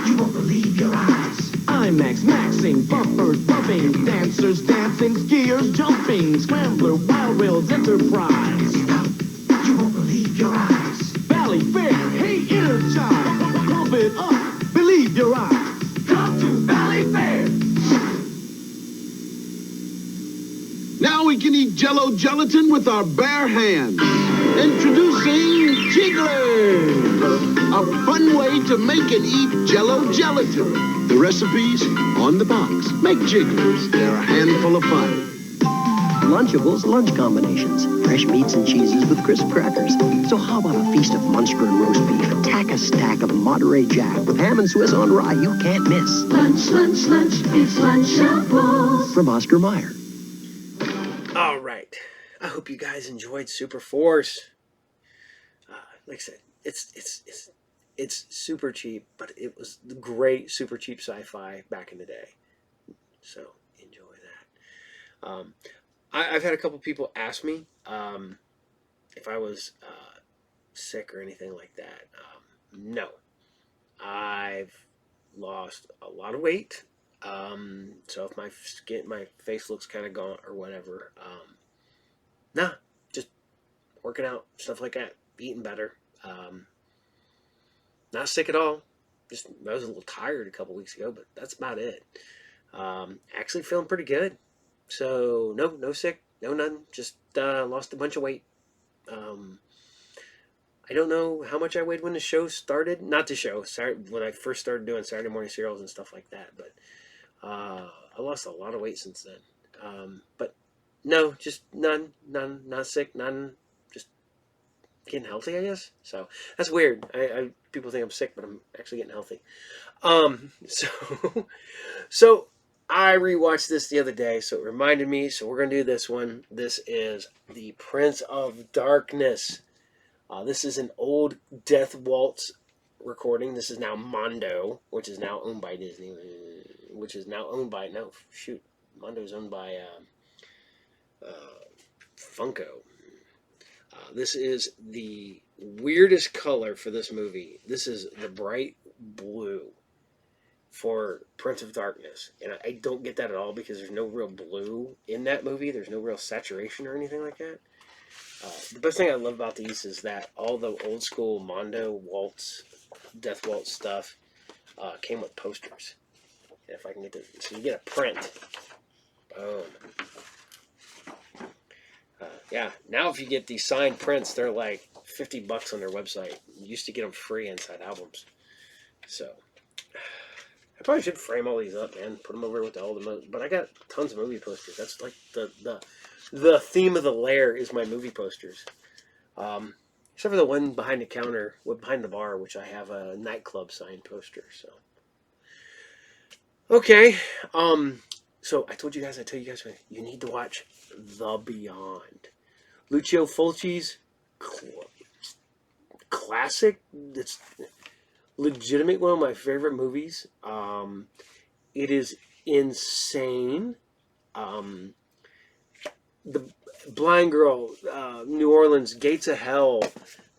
You won't believe your eyes. IMAX maxing, bumpers bumping, dancers dancing, skiers jumping, Scrambler, Wild Rails Enterprise. You won't believe your eyes. Valley Fair, hey Energize, pump it up, believe your eyes. Come to Valley Fair. Now we can eat Jell-O gelatin with our bare hands. Introducing Jigglers, a fun way to make and eat Jell-O gelatin. The recipe's on the box. Make Jigglers. They're a handful of fun. Lunchables lunch combinations. Fresh meats and cheeses with crisp crackers. So how about a feast of Munster and roast beef? Tack a stack of Monterey Jack with ham and Swiss on rye you can't miss. Lunch, lunch, lunch. It's Lunchables. From Oscar Mayer. All right. I hope you guys enjoyed SuperForce. Like I said, It's super cheap, but it was the great super cheap sci-fi back in the day. So enjoy that. I've had a couple people ask me if I was sick or anything like that. No, I've lost a lot of weight. So if my face looks kind of gaunt or whatever, nah, just working out, stuff like that, eating better. Not sick at all. Just I was a little tired a couple weeks ago, but that's about it. Actually feeling pretty good. So no sick, no nothing. Just lost a bunch of weight. I don't know how much I weighed when the show started. Not the show. Sorry, when I first started doing Saturday morning serials and stuff like that. But I lost a lot of weight since then. But no, just none, not sick, none. Just getting healthy, I guess. So that's weird. People think I'm sick, but I'm actually getting healthy. So I rewatched this the other day, so it reminded me. So we're gonna do this one. This is the Prince of Darkness. This is an old Death Waltz recording. This is now Mondo, which is now owned by Disney. Which is now owned by Mondo's owned by Funko. This is the weirdest color for this movie. This is the bright blue for Prince of Darkness. And I don't get that at all because there's no real blue in that movie. There's no real saturation or anything like that. The best thing I love about these is that all the old school Mondo Waltz, Death Waltz stuff came with posters. And if I can get this, so you get a print. Boom. Yeah, now if you get these signed prints, they're like $50 on their website. You used to get them free inside albums. So I probably should frame all these up, man. Put them over with all the movies. But I got tons of movie posters. That's like the theme of the lair is my movie posters. Except for the one behind the counter, behind the bar, which I have a nightclub signed poster. So okay. So I tell you guys, you need to watch The Beyond. Lucio Fulci's classic. It's legitimate one of my favorite movies. It is insane. The Blind Girl, New Orleans, Gates of Hell.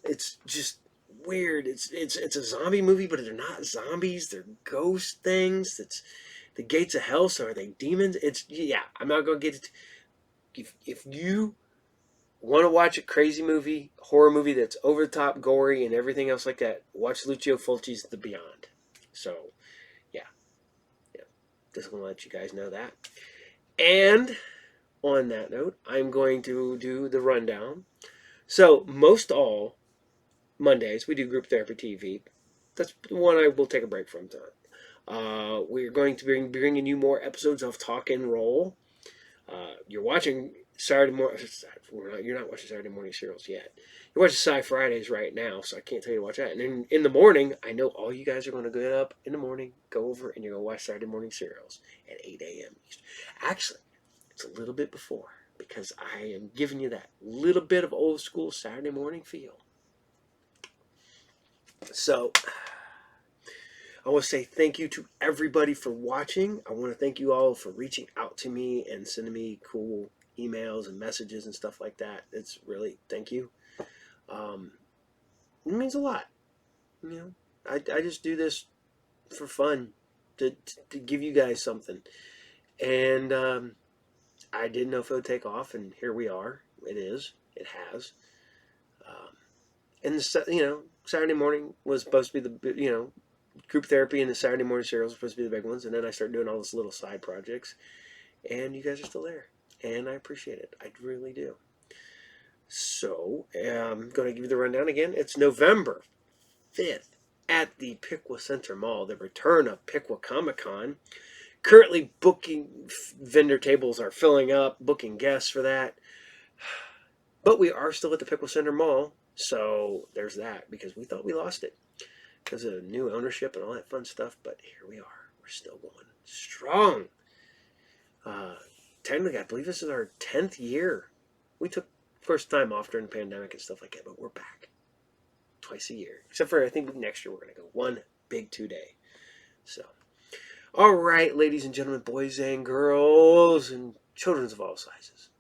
It's just weird. It's a zombie movie, but they're not zombies. They're ghost things. It's the Gates of Hell. So are they demons? I'm not gonna get it. If you want to watch a crazy movie, horror movie that's over the top, gory, and everything else like that, watch Lucio Fulci's The Beyond. So, yeah. Just want to let you guys know that. And on that note, I'm going to do the rundown. So, most all Mondays, we do Group Therapy TV. That's the one I will take a break from time. We're going to be bringing you more episodes of Talk and Roll. You're watching Saturday morning. You're not watching Saturday morning serials yet. You're watching Sci Fridays right now, so I can't tell you to watch that. And in the morning, I know all you guys are going to get up in the morning, go over, and you're going to watch Saturday morning serials at 8 a.m. Actually, it's a little bit before because I am giving you that little bit of old school Saturday morning feel. So I want to say thank you to everybody for watching. I want to thank you all for reaching out to me and sending me cool emails and messages and stuff like that. It's really, thank you. It means a lot. I just do this for fun to give you guys something. And I didn't know if it would take off, and here we are. It is. It has. And Saturday morning was supposed to be the Group Therapy and the Saturday morning serials were supposed to be the big ones, and then I started doing all these little side projects, and you guys are still there, and I appreciate it. I really do. So I'm going to give you the rundown again. It's November 5th at the Piqua Center Mall, the return of Piqua Comic-Con. Currently booking vendor tables are filling up, booking guests for that. But we are still at the Piqua Center Mall, so there's that, because we thought we lost it because of new ownership and all that fun stuff, but here we are. We're still going strong. Technically, I believe this is our 10th year. We took first time off during the pandemic and stuff like that, but we're back. twice a year. Except for, I think next year we're going to go one big 2-day. So, all right, ladies and gentlemen, boys and girls, and children of all sizes.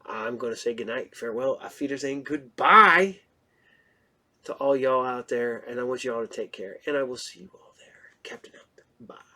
I'm going to say goodnight, farewell, auf Wiedersehen, goodbye to all y'all out there, and I want you all to take care, and I will see you all there. Captain out. Bye.